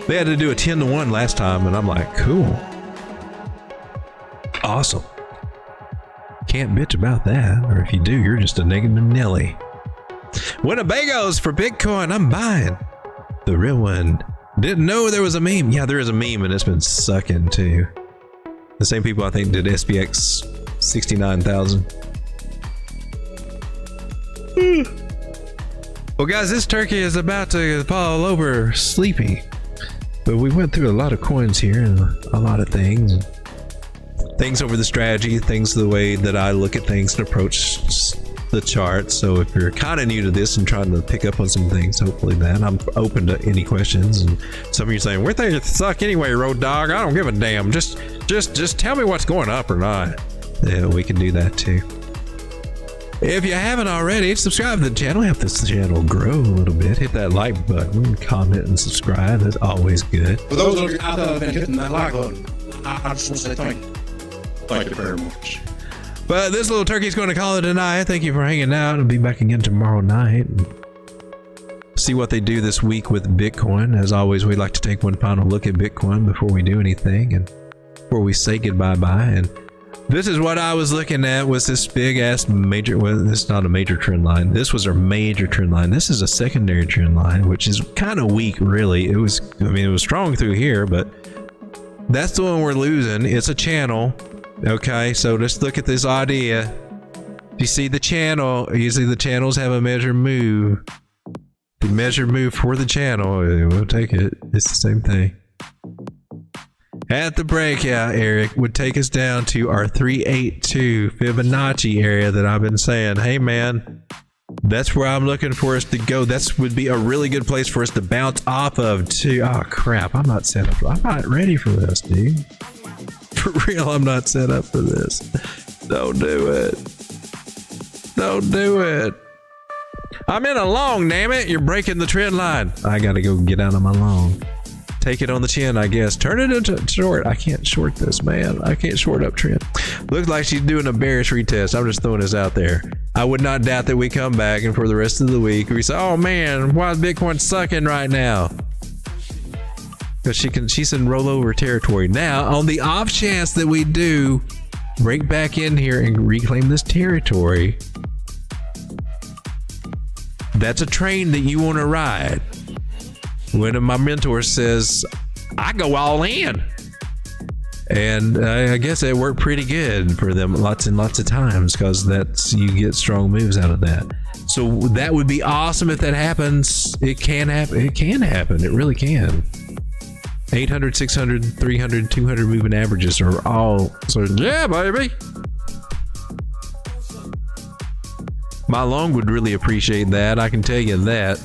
They had to do a 10-to-1 last time, and I'm like, cool. Awesome. Can't bitch about that, or if you do, you're just a negative Nelly. Winnebagos for Bitcoin. I'm buying the real one. Didn't know there was a meme. Yeah, there is a meme, and it's been sucking too. The same people I think did SPX 69,000. Well, guys, this turkey is about to fall over sleepy. But we went through a lot of coins here and a lot of things. Things over the strategy, things the way that I look at things and approach the chart. So if you're kind of new to this and trying to pick up on some things, hopefully that I'm open to any questions. And some of you saying, "We're things suck anyway, Road Dog. I don't give a damn. Just tell me what's going up or not." Yeah, we can do that too. If you haven't already, subscribe to the channel. Help this channel grow a little bit. Hit that like button, comment, and subscribe. That's always good. For those of you out there that have been hitting that like button, I just want to say thank you. Thank you very much. But this little turkey's going to call it a night. Thank you for hanging out. I'll be back again tomorrow night. See what they do this week with Bitcoin. As always, we'd like to take one final look at Bitcoin before we do anything and before we say goodbye. And this is what I was looking at, was this big ass major, well, this is not a major trend line. This was our major trend line. This is a secondary trend line, which is kind of weak, really. It was strong through here, but that's the one we're losing. It's a channel. Okay, so let's look at this idea. You see the channel, usually the channels have a measure move. The measure move for the channel, we'll take it. It's the same thing. At the breakout, Eric, would take us down to our 382 Fibonacci area that I've been saying, hey man, that's where I'm looking for us to go. That would be a really good place for us to bounce off of too. Oh crap, I'm not set up. I'm not ready for this, dude. For real, I'm not set up for this. Don't do it. Don't do it. I'm in a long, damn it. You're breaking the trend line. I gotta go get out of my long. Take it on the chin, I guess. Turn it into short. I can't short this, man. I can't short up trend. Looks like she's doing a bearish retest. I'm just throwing this out there. I would not doubt that we come back and for the rest of the week we say, oh man, why is Bitcoin sucking right now? Because she's in rollover territory. Now, on the off chance that we do break back in here and reclaim this territory, that's a train that you want to ride. One of my mentors says, I go all in. And I guess it worked pretty good for them lots and lots of times, because you get strong moves out of that. So that would be awesome if that happens. It can happen. It can happen. It really can. 800, 600, 300, 200 moving averages are all sort of, yeah, baby. My long would really appreciate that. I can tell you that.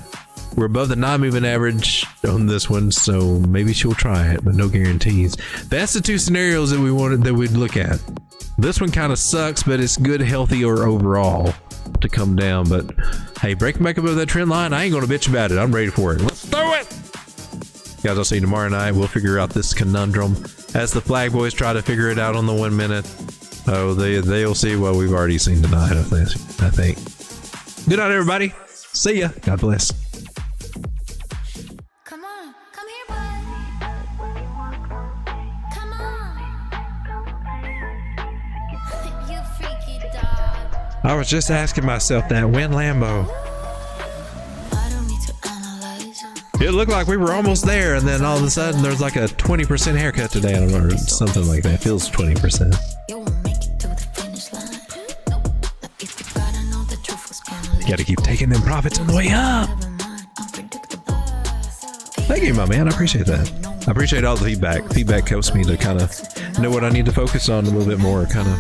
We're above the non-moving average on this one, so maybe she'll try it, but no guarantees. That's the two scenarios that we'd look at. This one kind of sucks, but it's good, healthy, or overall to come down. But hey, breaking back above that trend line, I ain't gonna bitch about it. I'm ready for it. Let's do it, guys. I'll see you tomorrow night. We'll figure out this conundrum as the flag boys try to figure it out on the 1 minute. Oh, they'll see what we've already seen tonight, I think. Good night, everybody. See ya. God bless. Come on, come here, boy. Come on. You freaky dog. I was just asking myself that. When Lambo? I don't need to analyze. It looked like we were almost there, and then all of a sudden there's like a 20% haircut today, or something like that. It feels 20%. You won't make it to the finish line. But if you gotta know the truth was gonna You gotta keep taking them profits on the way up. never mind, unpredictable. Thank you, my man. I appreciate that. I appreciate all the feedback. Feedback helps me to kind of know what I need to focus on a little bit more, kind of.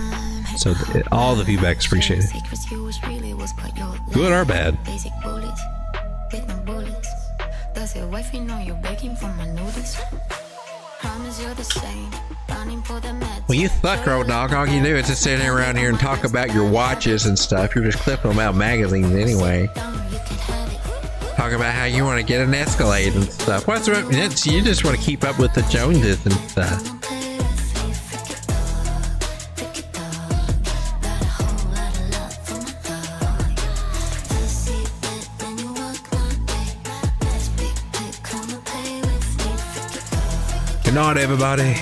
So all the feedback is appreciated. Secrets you wish really was but your Good or bad. basic bullets, with no bullets. Does your wifey know you're begging for my notice? Promise you're the same, running for the meds. Well, you fuck, Road Dog. All you do is just sit around here and talk about your watches and stuff. You're just clipping them out of magazines anyway. Down, you can have it. Talk about how you want to get an Escalade and stuff. What's wrong? You just want to keep up with the Joneses and stuff. Don't play with me, freaky dog, freaky dog. Got a whole lot of love for my dog. I see it when you walk my way. That's big, big, come and play with me, freaky dog. Good night, everybody.